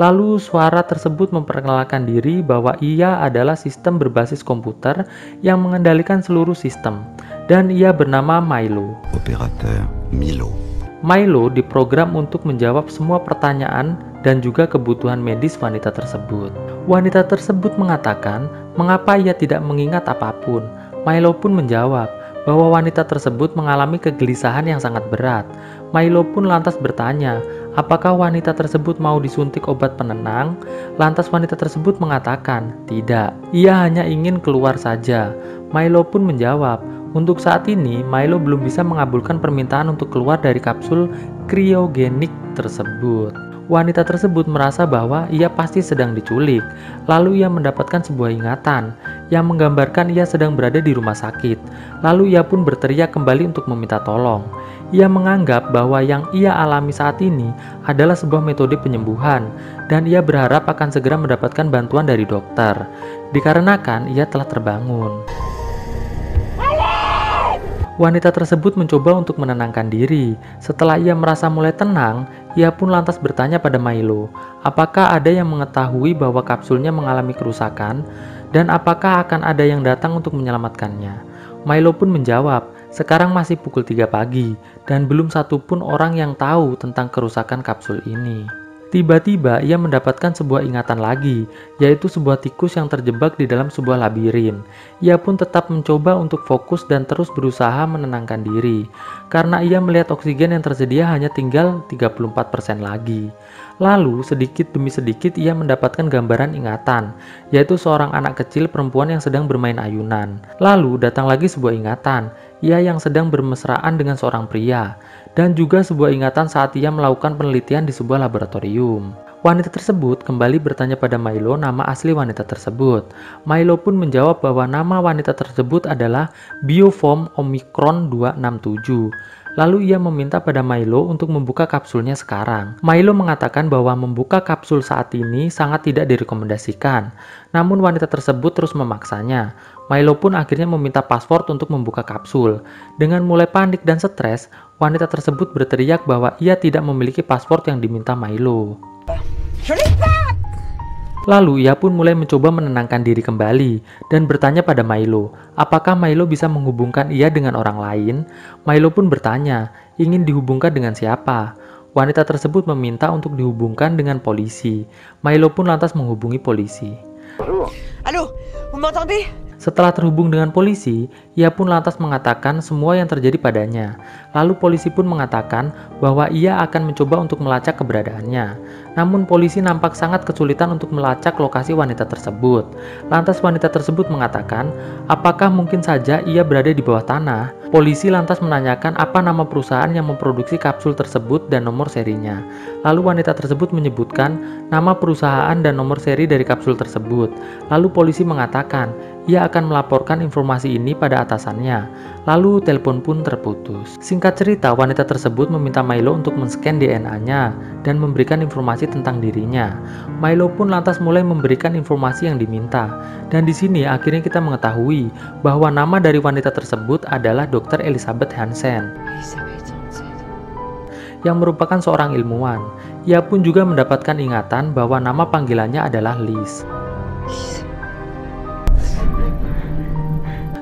Lalu suara tersebut memperkenalkan diri bahwa ia adalah sistem berbasis komputer yang mengendalikan seluruh sistem dan ia bernama Milo. Operateur Milo. Milo diprogram untuk menjawab semua pertanyaan dan juga kebutuhan medis wanita tersebut. Wanita tersebut mengatakan mengapa ia tidak mengingat apapun. Milo pun menjawab bahwa wanita tersebut mengalami kegelisahan yang sangat berat. Milo pun lantas bertanya, apakah wanita tersebut mau disuntik obat penenang? Lantas wanita tersebut mengatakan, tidak, ia hanya ingin keluar saja. Milo pun menjawab, untuk saat ini, Milo belum bisa mengabulkan permintaan untuk keluar dari kapsul kriogenik tersebut. Wanita tersebut merasa bahwa ia pasti sedang diculik. Lalu ia mendapatkan sebuah ingatan yang menggambarkan ia sedang berada di rumah sakit. Lalu ia pun berteriak kembali untuk meminta tolong. Ia menganggap bahwa yang ia alami saat ini adalah sebuah metode penyembuhan dan ia berharap akan segera mendapatkan bantuan dari dokter, dikarenakan ia telah terbangun. Wanita tersebut mencoba untuk menenangkan diri. Setelah ia merasa mulai tenang, ia pun lantas bertanya pada Milo, apakah ada yang mengetahui bahwa kapsulnya mengalami kerusakan dan apakah akan ada yang datang untuk menyelamatkannya. Milo pun menjawab, sekarang masih pukul 3 pagi dan belum satu pun orang yang tahu tentang kerusakan kapsul ini. Tiba-tiba ia mendapatkan sebuah ingatan lagi, yaitu sebuah tikus yang terjebak di dalam sebuah labirin. Ia pun tetap mencoba untuk fokus dan terus berusaha menenangkan diri, karena ia melihat oksigen yang tersedia hanya tinggal 34% lagi. Lalu sedikit demi sedikit ia mendapatkan gambaran ingatan, yaitu seorang anak kecil perempuan yang sedang bermain ayunan. Lalu datang lagi sebuah ingatan, ia yang sedang bermesraan dengan seorang pria, dan juga sebuah ingatan saat ia melakukan penelitian di sebuah laboratorium. Wanita tersebut kembali bertanya pada Milo nama asli wanita tersebut. Milo pun menjawab bahwa nama wanita tersebut adalah Bioform Omicron 267. Lalu ia meminta pada Milo untuk membuka kapsulnya sekarang. Milo mengatakan bahwa membuka kapsul saat ini sangat tidak direkomendasikan. Namun wanita tersebut terus memaksanya. Milo pun akhirnya meminta password untuk membuka kapsul. Dengan mulai panik dan stres, wanita tersebut berteriak bahwa ia tidak memiliki password yang diminta Milo. Lalu ia pun mulai mencoba menenangkan diri kembali dan bertanya pada Milo, apakah Milo bisa menghubungkan ia dengan orang lain? Milo pun bertanya, ingin dihubungkan dengan siapa? Wanita tersebut meminta untuk dihubungkan dengan polisi. Milo pun lantas menghubungi polisi. Allô, vous m'entendez? Setelah terhubung dengan polisi, ia pun lantas mengatakan semua yang terjadi padanya. Lalu polisi pun mengatakan bahwa ia akan mencoba untuk melacak keberadaannya. Namun polisi nampak sangat kesulitan untuk melacak lokasi wanita tersebut. Lantas wanita tersebut mengatakan, apakah mungkin saja ia berada di bawah tanah? Polisi lantas menanyakan apa nama perusahaan yang memproduksi kapsul tersebut dan nomor serinya. Lalu wanita tersebut menyebutkan nama perusahaan dan nomor seri dari kapsul tersebut. Lalu polisi mengatakan, ia akan melaporkan informasi ini pada atasannya. Lalu telepon pun terputus. Singkat cerita, wanita tersebut meminta Milo untuk men-scan DNA-nya dan memberikan informasi tentang dirinya. Milo pun lantas mulai memberikan informasi yang diminta. Dan di sini akhirnya kita mengetahui bahwa nama dari wanita tersebut adalah Dr. Elizabeth Hansen, yang merupakan seorang ilmuwan. Ia pun juga mendapatkan ingatan bahwa nama panggilannya adalah Liz.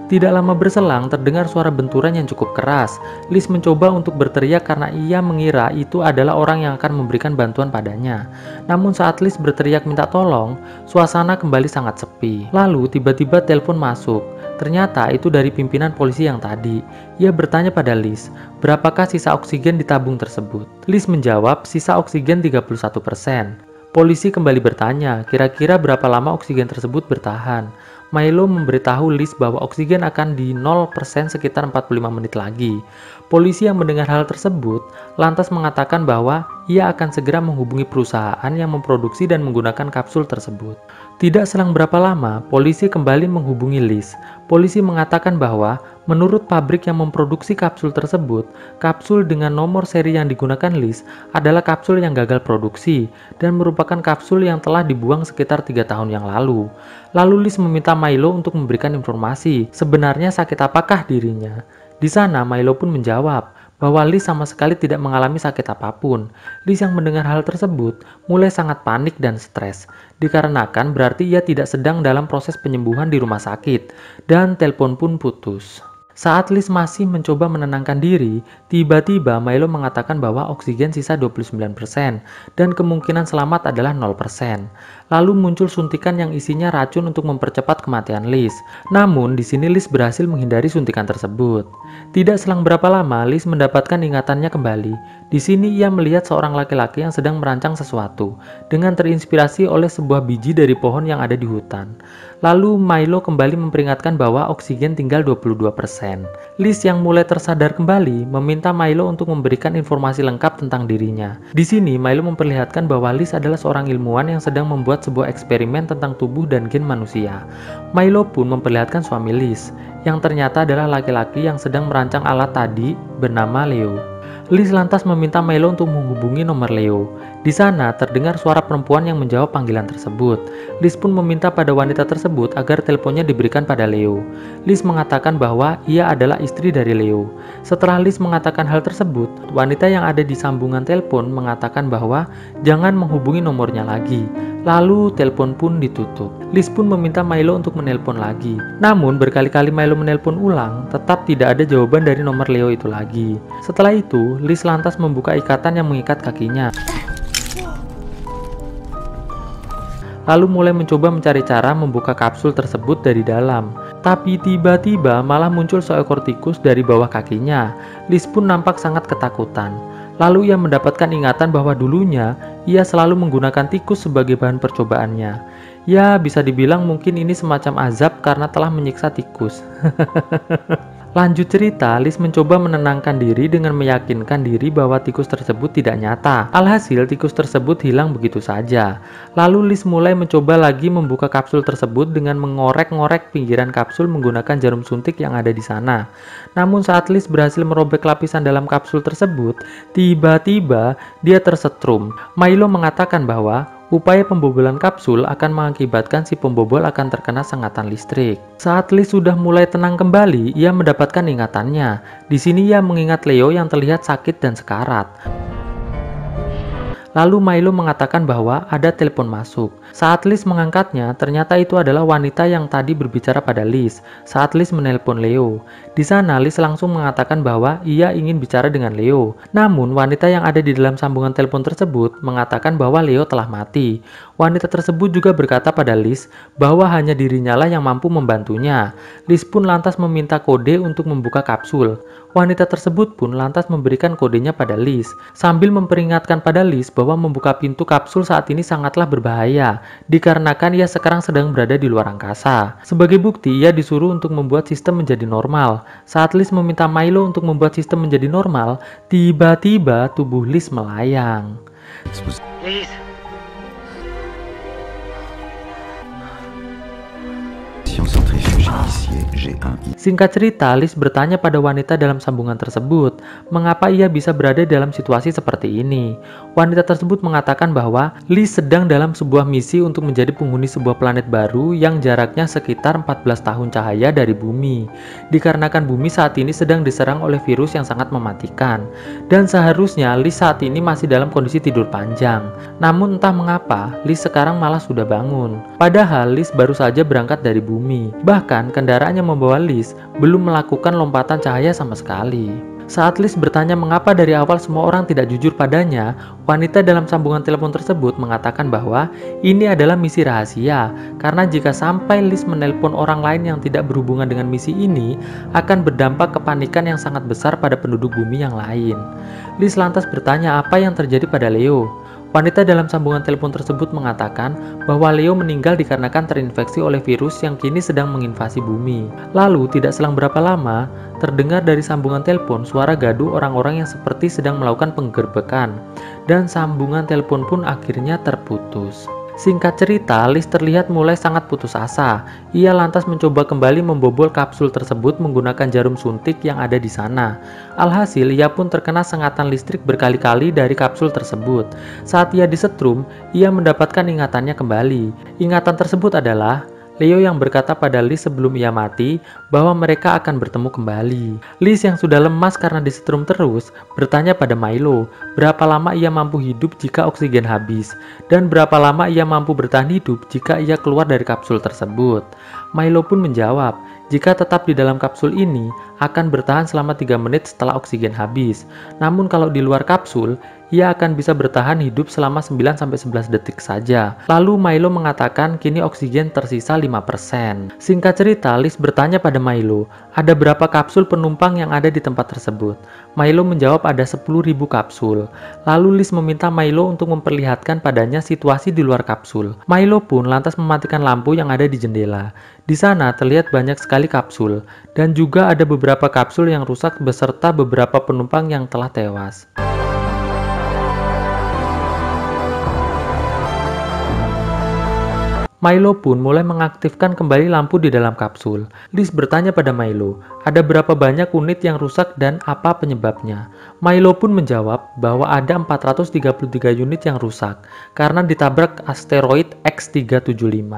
Tidak lama berselang, terdengar suara benturan yang cukup keras. Liz mencoba untuk berteriak karena ia mengira itu adalah orang yang akan memberikan bantuan padanya. Namun saat Liz berteriak minta tolong, suasana kembali sangat sepi. Lalu tiba-tiba telepon masuk. Ternyata itu dari pimpinan polisi yang tadi. Ia bertanya pada Liz, berapakah sisa oksigen di tabung tersebut? Liz menjawab, sisa oksigen 31%. Polisi kembali bertanya, kira-kira berapa lama oksigen tersebut bertahan? Milo memberitahu Liz bahwa oksigen akan di 0% sekitar 45 menit lagi. Polisi yang mendengar hal tersebut lantas mengatakan bahwa ia akan segera menghubungi perusahaan yang memproduksi dan menggunakan kapsul tersebut. Tidak selang berapa lama, polisi kembali menghubungi Liz. Polisi mengatakan bahwa menurut pabrik yang memproduksi kapsul tersebut, kapsul dengan nomor seri yang digunakan Liz adalah kapsul yang gagal produksi dan merupakan kapsul yang telah dibuang sekitar 3 tahun yang lalu. Lalu Liz meminta Milo untuk memberikan informasi, sebenarnya sakit apakah dirinya. Di sana Milo pun menjawab bahwa Liz sama sekali tidak mengalami sakit apapun. Liz yang mendengar hal tersebut mulai sangat panik dan stres, dikarenakan berarti ia tidak sedang dalam proses penyembuhan di rumah sakit, dan telepon pun putus. Saat Liz masih mencoba menenangkan diri, tiba-tiba Milo mengatakan bahwa oksigen sisa 29% dan kemungkinan selamat adalah 0%. Lalu muncul suntikan yang isinya racun untuk mempercepat kematian Liz. Namun di sini Liz berhasil menghindari suntikan tersebut. Tidak selang berapa lama Liz mendapatkan ingatannya kembali. Di sini ia melihat seorang laki-laki yang sedang merancang sesuatu dengan terinspirasi oleh sebuah biji dari pohon yang ada di hutan. Lalu Milo kembali memperingatkan bahwa oksigen tinggal 22%. Liz yang mulai tersadar kembali meminta Milo untuk memberikan informasi lengkap tentang dirinya. Di sini Milo memperlihatkan bahwa Liz adalah seorang ilmuwan yang sedang membuat sebuah eksperimen tentang tubuh dan gen manusia. Milo pun memperlihatkan suami Liz, yang ternyata adalah laki-laki yang sedang merancang alat tadi bernama Leo. Liz lantas meminta Milo untuk menghubungi nomor Leo. Di sana terdengar suara perempuan yang menjawab panggilan tersebut. Liz pun meminta pada wanita tersebut agar teleponnya diberikan pada Leo. Liz mengatakan bahwa ia adalah istri dari Leo. Setelah Liz mengatakan hal tersebut, wanita yang ada di sambungan telepon mengatakan bahwa jangan menghubungi nomornya lagi. Lalu telepon pun ditutup. Liz pun meminta Milo untuk menelpon lagi. Namun berkali-kali Milo menelpon ulang, tetap tidak ada jawaban dari nomor Leo itu lagi. Setelah itu, Liz lantas membuka ikatan yang mengikat kakinya. lalu mulai mencoba mencari cara membuka kapsul tersebut dari dalam. Tapi tiba-tiba malah muncul seekor tikus dari bawah kakinya. Liz pun nampak sangat ketakutan. Lalu ia mendapatkan ingatan bahwa dulunya ia selalu menggunakan tikus sebagai bahan percobaannya. Ya, bisa dibilang mungkin ini semacam azab karena telah menyiksa tikus. Lanjut cerita, Liz mencoba menenangkan diri dengan meyakinkan diri bahwa tikus tersebut tidak nyata. Alhasil, tikus tersebut hilang begitu saja. Lalu Liz mulai mencoba lagi membuka kapsul tersebut dengan mengorek-ngorek pinggiran kapsul menggunakan jarum suntik yang ada di sana. Namun saat Liz berhasil merobek lapisan dalam kapsul tersebut, tiba-tiba dia tersetrum. Milo mengatakan bahwa upaya pembobolan kapsul akan mengakibatkan si pembobol akan terkena sengatan listrik. Saat Liz sudah mulai tenang kembali, ia mendapatkan ingatannya. Di sini ia mengingat Leo yang terlihat sakit dan sekarat. Lalu Milo mengatakan bahwa ada telepon masuk. Saat Liz mengangkatnya, ternyata itu adalah wanita yang tadi berbicara pada Liz saat Liz menelpon Leo. Di sana Liz langsung mengatakan bahwa ia ingin bicara dengan Leo. Namun wanita yang ada di dalam sambungan telepon tersebut mengatakan bahwa Leo telah mati. Wanita tersebut juga berkata pada Liz bahwa hanya dirinya lah yang mampu membantunya. Liz pun lantas meminta kode untuk membuka kapsul. Wanita tersebut pun lantas memberikan kodenya pada Liz sambil memperingatkan pada Liz bahwa membuka pintu kapsul saat ini sangatlah berbahaya dikarenakan ia sekarang sedang berada di luar angkasa. Sebagai bukti, ia disuruh untuk membuat sistem menjadi normal. Saat Liz meminta Milo untuk membuat sistem menjadi normal, tiba-tiba tubuh Liz melayang. Liz. Centrifuge initié G1. Singkat cerita, Liz bertanya pada wanita dalam sambungan tersebut, mengapa ia bisa berada dalam situasi seperti ini. Wanita tersebut mengatakan bahwa Liz sedang dalam sebuah misi untuk menjadi penghuni sebuah planet baru yang jaraknya sekitar 14 tahun cahaya dari bumi. Dikarenakan bumi saat ini sedang diserang oleh virus yang sangat mematikan. Dan seharusnya Liz saat ini masih dalam kondisi tidur panjang. Namun entah mengapa, Liz sekarang malah sudah bangun. Padahal Liz baru saja berangkat dari bumi. Bahkan kendaraan yang membawa Liz belum melakukan lompatan cahaya sama sekali. Saat Liz bertanya mengapa dari awal semua orang tidak jujur padanya, wanita dalam sambungan telepon tersebut mengatakan bahwa ini adalah misi rahasia, karena jika sampai Liz menelpon orang lain yang tidak berhubungan dengan misi ini, akan berdampak kepanikan yang sangat besar pada penduduk bumi yang lain. Liz lantas bertanya apa yang terjadi pada Leo. Wanita dalam sambungan telepon tersebut mengatakan bahwa Leo meninggal dikarenakan terinfeksi oleh virus yang kini sedang menginvasi bumi. Lalu, tidak selang berapa lama, terdengar dari sambungan telepon suara gaduh orang-orang yang seperti sedang melakukan penggerbekan, dan sambungan telepon pun akhirnya terputus. Singkat cerita, Liz terlihat mulai sangat putus asa. Ia lantas mencoba kembali membobol kapsul tersebut menggunakan jarum suntik yang ada di sana. Alhasil, ia pun terkena sengatan listrik berkali-kali dari kapsul tersebut. Saat ia disetrum, ia mendapatkan ingatannya kembali. Ingatan tersebut adalah Leo yang berkata pada Liz sebelum ia mati bahwa mereka akan bertemu kembali. Liz yang sudah lemas karena disetrum terus bertanya pada Milo berapa lama ia mampu hidup jika oksigen habis dan berapa lama ia mampu bertahan hidup jika ia keluar dari kapsul tersebut. Milo pun menjawab jika tetap di dalam kapsul ini akan bertahan selama 3 menit setelah oksigen habis. Namun kalau di luar kapsul, ia akan bisa bertahan hidup selama 9-11 detik saja. Lalu Milo mengatakan kini oksigen tersisa 5%. Singkat cerita, Liz bertanya pada Milo, ada berapa kapsul penumpang yang ada di tempat tersebut? Milo menjawab ada 10.000 kapsul. Lalu Liz meminta Milo untuk memperlihatkan padanya situasi di luar kapsul. Milo pun lantas mematikan lampu yang ada di jendela. Di sana terlihat banyak sekali kapsul, dan juga ada beberapa kapsul yang rusak beserta beberapa penumpang yang telah tewas. Milo pun mulai mengaktifkan kembali lampu di dalam kapsul. Liz bertanya pada Milo, ada berapa banyak unit yang rusak dan apa penyebabnya? Milo pun menjawab bahwa ada 433 unit yang rusak karena ditabrak asteroid X375.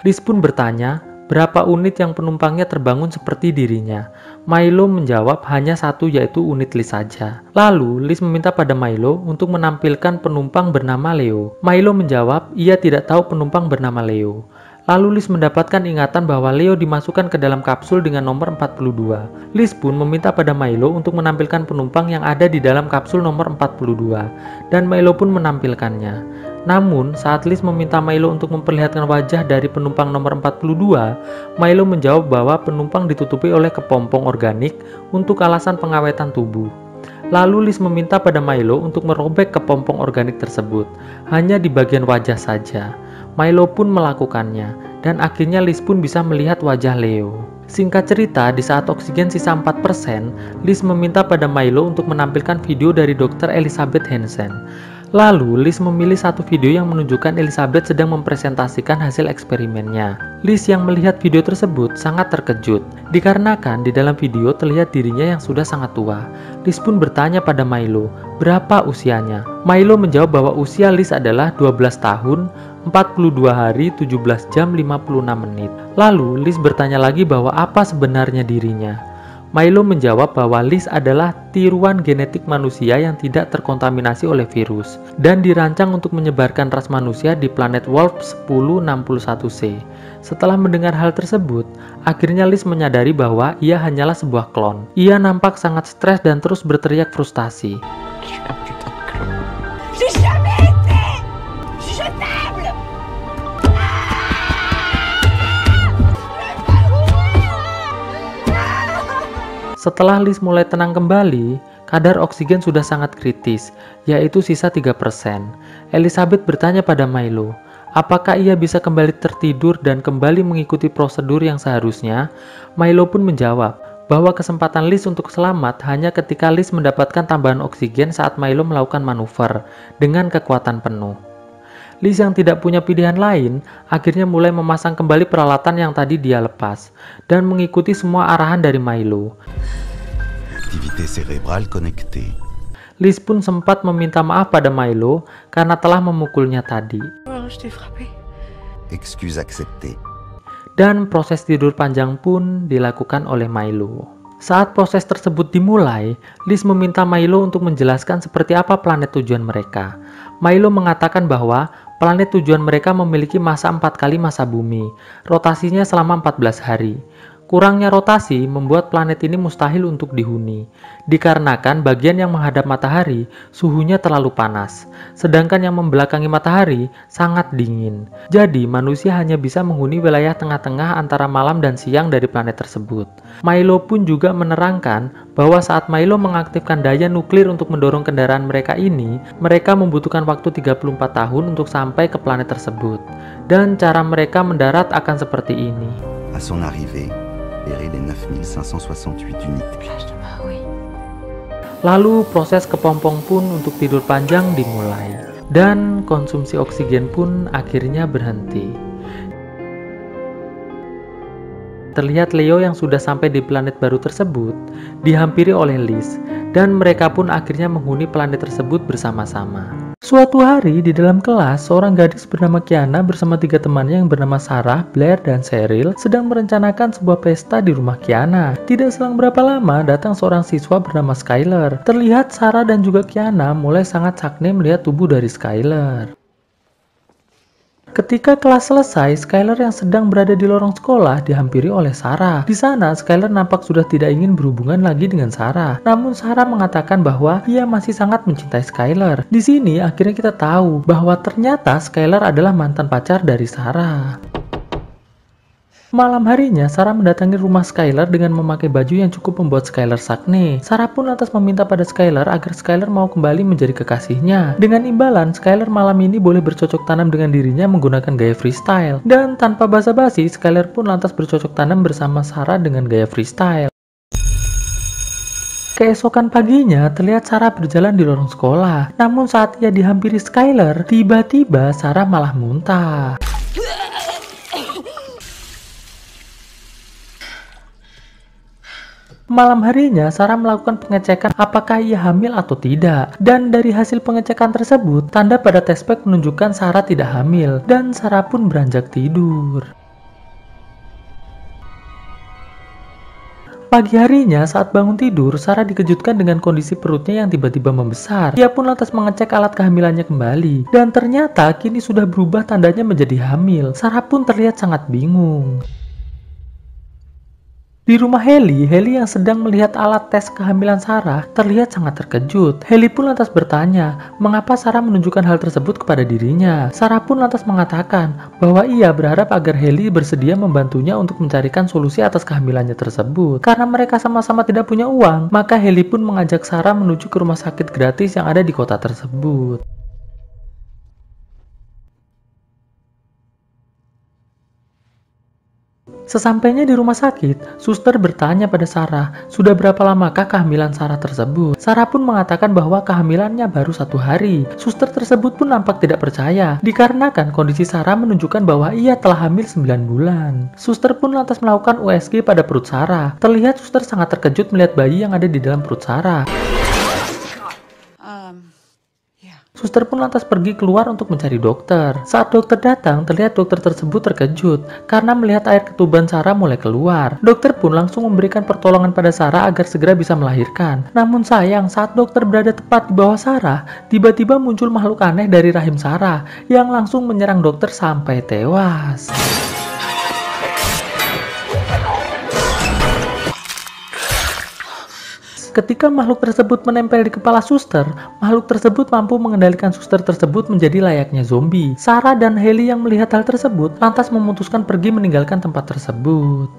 Liz pun bertanya, berapa unit yang penumpangnya terbangun seperti dirinya? Milo menjawab hanya satu, yaitu unit Liz saja. Lalu Liz meminta pada Milo untuk menampilkan penumpang bernama Leo. Milo menjawab ia tidak tahu penumpang bernama Leo. Lalu Liz mendapatkan ingatan bahwa Leo dimasukkan ke dalam kapsul dengan nomor 42. Liz pun meminta pada Milo untuk menampilkan penumpang yang ada di dalam kapsul nomor 42. Dan Milo pun menampilkannya. Namun, saat Liz meminta Milo untuk memperlihatkan wajah dari penumpang nomor 42, Milo menjawab bahwa penumpang ditutupi oleh kepompong organik untuk alasan pengawetan tubuh. Lalu Liz meminta pada Milo untuk merobek kepompong organik tersebut, hanya di bagian wajah saja. Milo pun melakukannya, dan akhirnya Liz pun bisa melihat wajah Leo. Singkat cerita, di saat oksigen sisa 4%, Liz meminta pada Milo untuk menampilkan video dari Dr. Elizabeth Hansen. Lalu, Liz memilih satu video yang menunjukkan Elizabeth sedang mempresentasikan hasil eksperimennya. Liz yang melihat video tersebut sangat terkejut, dikarenakan di dalam video terlihat dirinya yang sudah sangat tua. Liz pun bertanya pada Milo, berapa usianya? Milo menjawab bahwa usia Liz adalah 12 tahun, 42 hari, 17 jam, 56 menit. Lalu, Liz bertanya lagi bahwa apa sebenarnya dirinya. Milo menjawab bahwa Liz adalah tiruan genetik manusia yang tidak terkontaminasi oleh virus dan dirancang untuk menyebarkan ras manusia di planet Wolf 1061C. Setelah mendengar hal tersebut, akhirnya Liz menyadari bahwa ia hanyalah sebuah klon. Ia nampak sangat stres dan terus berteriak frustasi. J'ai jamais été jetable. Setelah Liz mulai tenang kembali, kadar oksigen sudah sangat kritis, yaitu sisa 3%. Elizabeth bertanya pada Milo, apakah ia bisa kembali tertidur dan kembali mengikuti prosedur yang seharusnya? Milo pun menjawab bahwa kesempatan Liz untuk selamat hanya ketika Liz mendapatkan tambahan oksigen saat Milo melakukan manuver dengan kekuatan penuh. Liz yang tidak punya pilihan lain, akhirnya mulai memasang kembali peralatan yang tadi dia lepas, dan mengikuti semua arahan dari Milo. Activité cérébrale connectée. Liz pun sempat meminta maaf pada Milo karena telah memukulnya tadi. Oh, je t'ai frappé. Excuse acceptée. Dan proses tidur panjang pun dilakukan oleh Milo. Saat proses tersebut dimulai, Liz meminta Milo untuk menjelaskan seperti apa planet tujuan mereka. Milo mengatakan bahwa planet tujuan mereka memiliki masa 4 kali masa bumi, rotasinya selama 14 hari. Kurangnya rotasi membuat planet ini mustahil untuk dihuni, dikarenakan bagian yang menghadap matahari suhunya terlalu panas, sedangkan yang membelakangi matahari sangat dingin. Jadi manusia hanya bisa menghuni wilayah tengah-tengah antara malam dan siang dari planet tersebut. Milo pun juga menerangkan bahwa saat Milo mengaktifkan daya nuklir untuk mendorong kendaraan mereka ini, mereka membutuhkan waktu 34 tahun untuk sampai ke planet tersebut. Dan cara mereka mendarat akan seperti ini. À son arrivée, erraient les 9568 unités. Lalu proses kepompong pun untuk tidur panjang dimulai, dan konsumsi oksigen pun akhirnya berhenti. Terlihat Leo yang sudah sampai di planet baru tersebut dihampiri oleh Liz, dan mereka pun akhirnya menghuni planet tersebut bersama-sama. Suatu hari di dalam kelas, seorang gadis bernama Kiana bersama 3 temannya yang bernama Sarah, Blair, dan Cheryl sedang merencanakan sebuah pesta di rumah Kiana. Tidak selang berapa lama, datang seorang siswa bernama Skyler. Terlihat Sarah dan juga Kiana mulai sangat sakne melihat tubuh dari Skyler. Ketika kelas selesai, Skyler yang sedang berada di lorong sekolah dihampiri oleh Sarah. Di sana, Skyler nampak sudah tidak ingin berhubungan lagi dengan Sarah. Namun Sarah mengatakan bahwa ia masih sangat mencintai Skyler. Di sini akhirnya kita tahu bahwa ternyata Skyler adalah mantan pacar dari Sarah. Malam harinya, Sarah mendatangi rumah Skyler dengan memakai baju yang cukup membuat Skyler sakne. Sarah pun lantas meminta pada Skyler agar Skyler mau kembali menjadi kekasihnya. Dengan imbalan, Skyler malam ini boleh bercocok tanam dengan dirinya menggunakan gaya freestyle. Dan tanpa basa-basi, Skyler pun lantas bercocok tanam bersama Sarah dengan gaya freestyle. Keesokan paginya, terlihat Sarah berjalan di lorong sekolah. Namun saat ia dihampiri Skyler, tiba-tiba Sarah malah muntah. Malam harinya, Sarah melakukan pengecekan apakah ia hamil atau tidak. Dan dari hasil pengecekan tersebut, tanda pada test pack menunjukkan Sarah tidak hamil. Dan Sarah pun beranjak tidur. Pagi harinya, saat bangun tidur, Sarah dikejutkan dengan kondisi perutnya yang tiba-tiba membesar. Ia pun lantas mengecek alat kehamilannya kembali. Dan ternyata kini sudah berubah tandanya menjadi hamil. Sarah pun terlihat sangat bingung. Di rumah Haley yang sedang melihat alat tes kehamilan Sarah terlihat sangat terkejut. Haley pun lantas bertanya, mengapa Sarah menunjukkan hal tersebut kepada dirinya. Sarah pun lantas mengatakan bahwa ia berharap agar Haley bersedia membantunya untuk mencarikan solusi atas kehamilannya tersebut. Karena mereka sama-sama tidak punya uang, maka Haley pun mengajak Sarah menuju ke rumah sakit gratis yang ada di kota tersebut. Sesampainya di rumah sakit, suster bertanya pada Sarah, sudah berapa lamakah kehamilan Sarah tersebut? Sarah pun mengatakan bahwa kehamilannya baru 1 hari. Suster tersebut pun nampak tidak percaya, dikarenakan kondisi Sarah menunjukkan bahwa ia telah hamil 9 bulan. Suster pun lantas melakukan USG pada perut Sarah. Terlihat suster sangat terkejut melihat bayi yang ada di dalam perut Sarah. Suster pun lantas pergi keluar untuk mencari dokter. Saat dokter datang, terlihat dokter tersebut terkejut karena melihat air ketuban Sarah mulai keluar. Dokter pun langsung memberikan pertolongan pada Sarah agar segera bisa melahirkan. Namun sayang, saat dokter berada tepat di bawah Sarah, tiba-tiba muncul makhluk aneh dari rahim Sarah yang langsung menyerang dokter sampai tewas. Ketika makhluk tersebut menempel di kepala suster, makhluk tersebut mampu mengendalikan suster tersebut menjadi layaknya zombie. Sarah dan Haley yang melihat hal tersebut lantas memutuskan pergi meninggalkan tempat tersebut.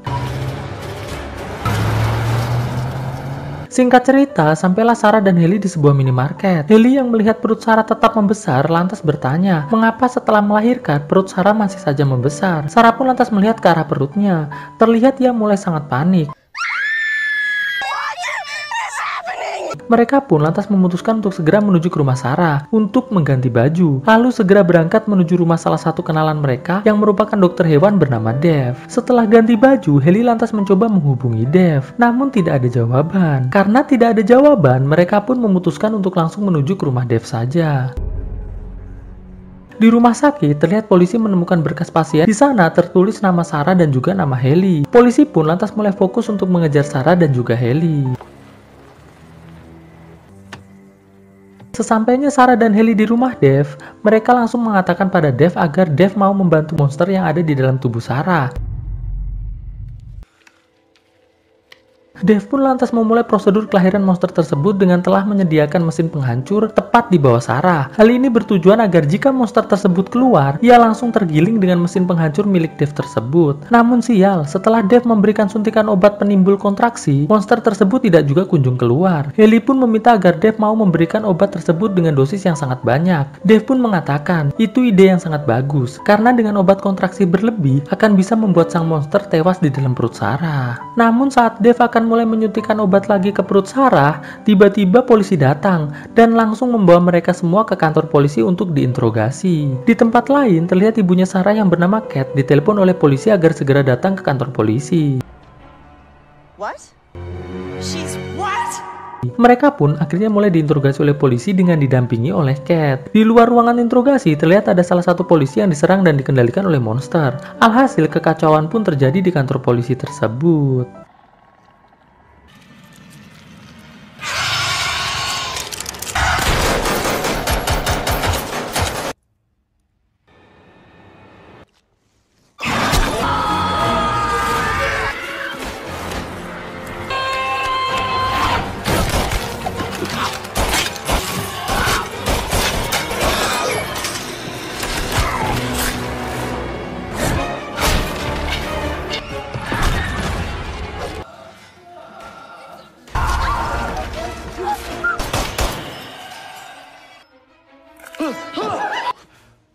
Singkat cerita, sampailah Sarah dan Haley di sebuah minimarket. Haley yang melihat perut Sarah tetap membesar lantas bertanya, mengapa setelah melahirkan perut Sarah masih saja membesar. Sarah pun lantas melihat ke arah perutnya. Terlihat ia mulai sangat panik. Mereka pun lantas memutuskan untuk segera menuju ke rumah Sarah untuk mengganti baju, lalu segera berangkat menuju rumah salah satu kenalan mereka yang merupakan dokter hewan bernama Dave. Setelah ganti baju, Haley lantas mencoba menghubungi Dave, namun tidak ada jawaban. Karena tidak ada jawaban, mereka pun memutuskan untuk langsung menuju ke rumah Dave saja. Di rumah sakit, terlihat polisi menemukan berkas pasien. Di sana tertulis nama Sarah dan juga nama Haley. Polisi pun lantas mulai fokus untuk mengejar Sarah dan juga Haley. Sesampainya Sarah dan Haley di rumah Dave, mereka langsung mengatakan pada Dave agar Dave mau membantu monster yang ada di dalam tubuh Sarah. Dave pun lantas memulai prosedur kelahiran monster tersebut dengan telah menyediakan mesin penghancur tepat di bawah Sarah. Hal ini bertujuan agar jika monster tersebut keluar, ia langsung tergiling dengan mesin penghancur milik Dave tersebut. Namun sial, setelah Dave memberikan suntikan obat penimbul kontraksi, monster tersebut tidak juga kunjung keluar. Haley pun meminta agar Dave mau memberikan obat tersebut dengan dosis yang sangat banyak. Dave pun mengatakan, itu ide yang sangat bagus, karena dengan obat kontraksi berlebih akan bisa membuat sang monster tewas di dalam perut Sarah. Namun saat Dave akan mulai menyuntikkan obat lagi ke perut Sarah, tiba-tiba polisi datang dan langsung membawa mereka semua ke kantor polisi untuk diinterogasi. Di tempat lain, terlihat ibunya Sarah yang bernama Kat ditelepon oleh polisi agar segera datang ke kantor polisi. What? She's what? Mereka pun akhirnya mulai diinterogasi oleh polisi dengan didampingi oleh Kat. Di luar ruangan interogasi, terlihat ada salah satu polisi yang diserang dan dikendalikan oleh monster. Alhasil, kekacauan pun terjadi di kantor polisi tersebut.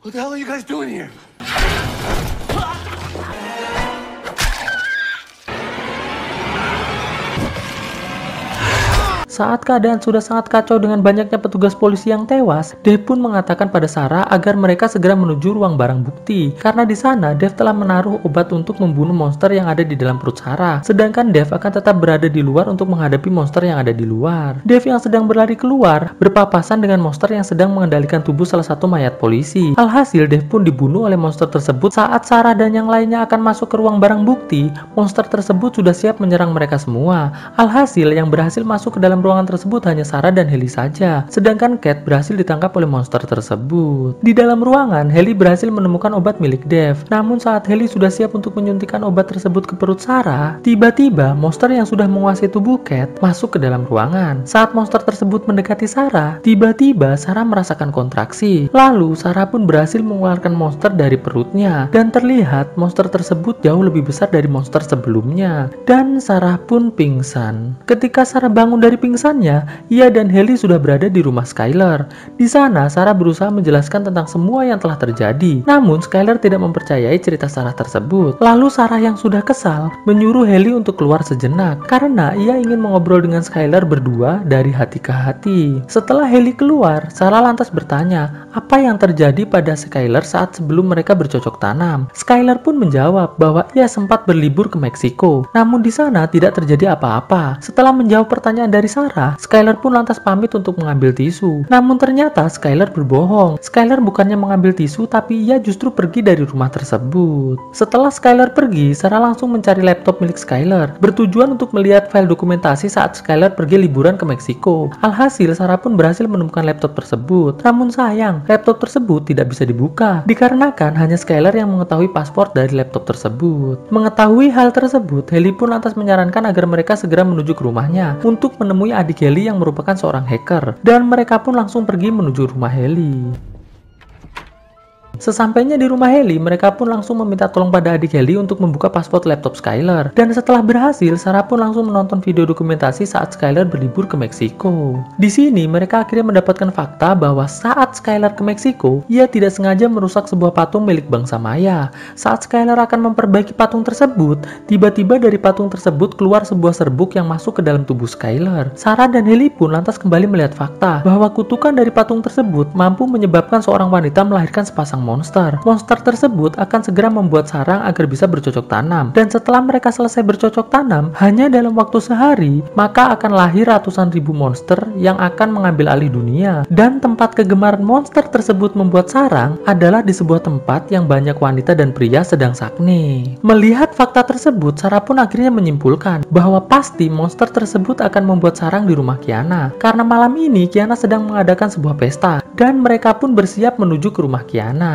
What the hell are you guys doing here? Saat keadaan sudah sangat kacau dengan banyaknya petugas polisi yang tewas, Dave pun mengatakan pada Sarah agar mereka segera menuju ruang barang bukti. Karena di sana, Dave telah menaruh obat untuk membunuh monster yang ada di dalam perut Sarah. Sedangkan Dave akan tetap berada di luar untuk menghadapi monster yang ada di luar. Dave yang sedang berlari keluar, berpapasan dengan monster yang sedang mengendalikan tubuh salah satu mayat polisi. Alhasil, Dave pun dibunuh oleh monster tersebut. Saat Sarah dan yang lainnya akan masuk ke ruang barang bukti, monster tersebut sudah siap menyerang mereka semua. Alhasil, yang berhasil masuk ke dalam ruang ruangan tersebut hanya Sarah dan Hailey saja, sedangkan Cat berhasil ditangkap oleh monster tersebut. Di dalam ruangan, Hailey berhasil menemukan obat milik Dev. Namun saat Hailey sudah siap untuk menyuntikkan obat tersebut ke perut Sarah, tiba-tiba monster yang sudah menguasai tubuh Cat masuk ke dalam ruangan. Saat monster tersebut mendekati Sarah, tiba-tiba Sarah merasakan kontraksi. Lalu Sarah pun berhasil mengeluarkan monster dari perutnya, dan terlihat monster tersebut jauh lebih besar dari monster sebelumnya. Dan Sarah pun pingsan. Ketika Sarah bangun dari pingsannya, ia dan Hailey sudah berada di rumah Skylar. Di sana Sarah berusaha menjelaskan tentang semua yang telah terjadi. Namun Skylar tidak mempercayai cerita Sarah tersebut. Lalu Sarah yang sudah kesal menyuruh Hailey untuk keluar sejenak karena ia ingin mengobrol dengan Skylar berdua dari hati ke hati. Setelah Hailey keluar, Sarah lantas bertanya apa yang terjadi pada Skylar saat sebelum mereka bercocok tanam. Skylar pun menjawab bahwa ia sempat berlibur ke Meksiko, namun di sana tidak terjadi apa-apa. Setelah menjawab pertanyaan dari Sarah, Skylar pun lantas pamit untuk mengambil tisu. Namun ternyata Skylar berbohong. Skylar bukannya mengambil tisu, tapi ia justru pergi dari rumah tersebut. Setelah Skylar pergi, Sarah langsung mencari laptop milik Skylar, bertujuan untuk melihat file dokumentasi saat Skylar pergi liburan ke Meksiko. Alhasil, Sarah pun berhasil menemukan laptop tersebut. Namun sayang, laptop tersebut tidak bisa dibuka, dikarenakan hanya Skylar yang mengetahui password dari laptop tersebut. Mengetahui hal tersebut, Hailey pun lantas menyarankan agar mereka segera menuju ke rumahnya untuk menemui adik Hailey yang merupakan seorang hacker, dan mereka pun langsung pergi menuju rumah Hailey. Sesampainya di rumah Hailey, mereka pun langsung meminta tolong pada adik Hailey untuk membuka password laptop Skylar. Dan setelah berhasil, Sarah pun langsung menonton video dokumentasi saat Skylar berlibur ke Meksiko. Di sini, mereka akhirnya mendapatkan fakta bahwa saat Skylar ke Meksiko, ia tidak sengaja merusak sebuah patung milik bangsa Maya. Saat Skylar akan memperbaiki patung tersebut, tiba-tiba dari patung tersebut keluar sebuah serbuk yang masuk ke dalam tubuh Skylar. Sarah dan Hailey pun lantas kembali melihat fakta bahwa kutukan dari patung tersebut mampu menyebabkan seorang wanita melahirkan sepasang monster. Monster tersebut akan segera membuat sarang agar bisa bercocok tanam. Dan setelah mereka selesai bercocok tanam, hanya dalam waktu sehari, maka akan lahir ratusan ribu monster yang akan mengambil alih dunia. Dan tempat kegemaran monster tersebut membuat sarang adalah di sebuah tempat yang banyak wanita dan pria sedang sakne. Melihat fakta tersebut, Sarah pun akhirnya menyimpulkan bahwa pasti monster tersebut akan membuat sarang di rumah Kiana. Karena malam ini Kiana sedang mengadakan sebuah pesta, dan mereka pun bersiap menuju ke rumah Kiana.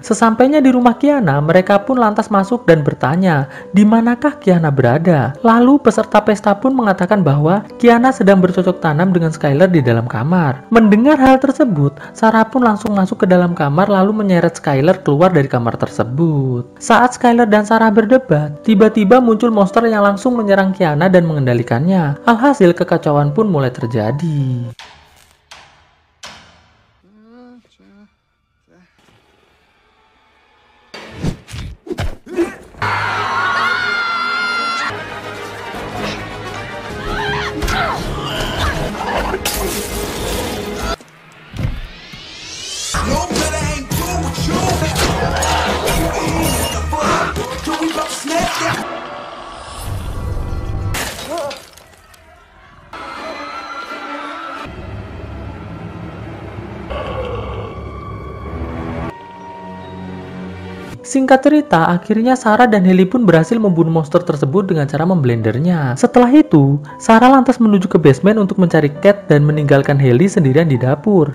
Sesampainya di rumah Kiana, mereka pun lantas masuk dan bertanya, di manakah Kiana berada? Lalu peserta pesta pun mengatakan bahwa Kiana sedang bercocok tanam dengan Skylar di dalam kamar. Mendengar hal tersebut, Sarah pun langsung masuk ke dalam kamar lalu menyeret Skylar keluar dari kamar tersebut. Saat Skylar dan Sarah berdebat, tiba-tiba muncul monster yang langsung menyerang Kiana dan mengendalikannya. Alhasil kekacauan pun mulai terjadi. Singkat cerita, akhirnya Sarah dan Hailey pun berhasil membunuh monster tersebut dengan cara memblendernya. Setelah itu, Sarah lantas menuju ke basement untuk mencari Cat dan meninggalkan Hailey sendirian di dapur.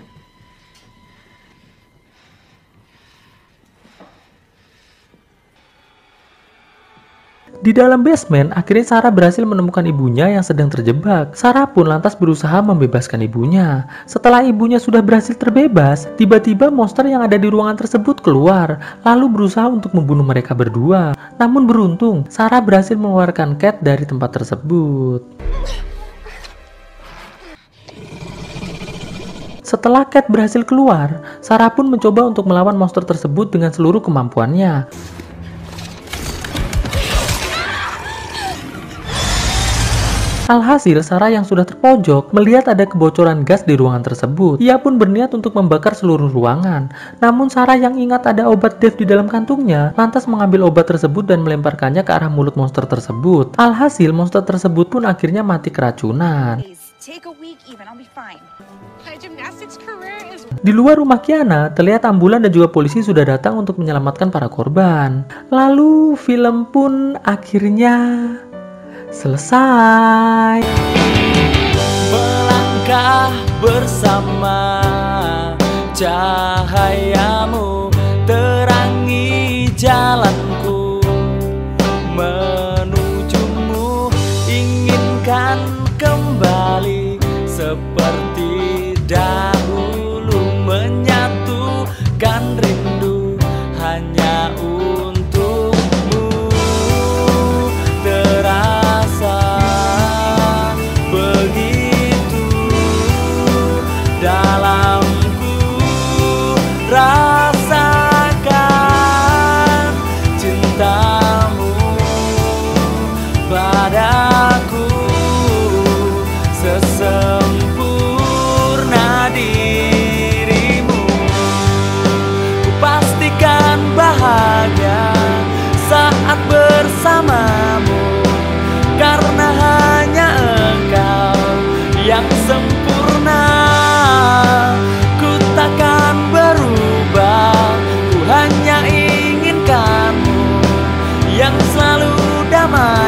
Di dalam basement, akhirnya Sarah berhasil menemukan ibunya yang sedang terjebak. Sarah pun lantas berusaha membebaskan ibunya. Setelah ibunya sudah berhasil terbebas, tiba-tiba monster yang ada di ruangan tersebut keluar, lalu berusaha untuk membunuh mereka berdua. Namun beruntung, Sarah berhasil mengeluarkan Cat dari tempat tersebut. Setelah Cat berhasil keluar, Sarah pun mencoba untuk melawan monster tersebut dengan seluruh kemampuannya. Alhasil, Sarah yang sudah terpojok melihat ada kebocoran gas di ruangan tersebut. Ia pun berniat untuk membakar seluruh ruangan. Namun Sarah yang ingat ada obat Dev di dalam kantungnya, lantas mengambil obat tersebut dan melemparkannya ke arah mulut monster tersebut. Alhasil, monster tersebut pun akhirnya mati keracunan. Take a week even, I'll be fine. My gymnastics career is... Di luar rumah Kiana, terlihat ambulan dan juga polisi sudah datang untuk menyelamatkan para korban. Lalu film pun akhirnya selesai. Melangkah bersama, cahayamu terangi jalanku, menujumu inginkan kembali seperti dahulu, menyatukan rindu hanya untukmu. Terasa begitu dalamku, rasakan cintamu padaku sesempurna dirimu. Ku pastikan bahagia saat bersamamu, karena hanya engkau yang sempurna. Ku takkan berubah, ku hanya inginkanmu yang selalu damai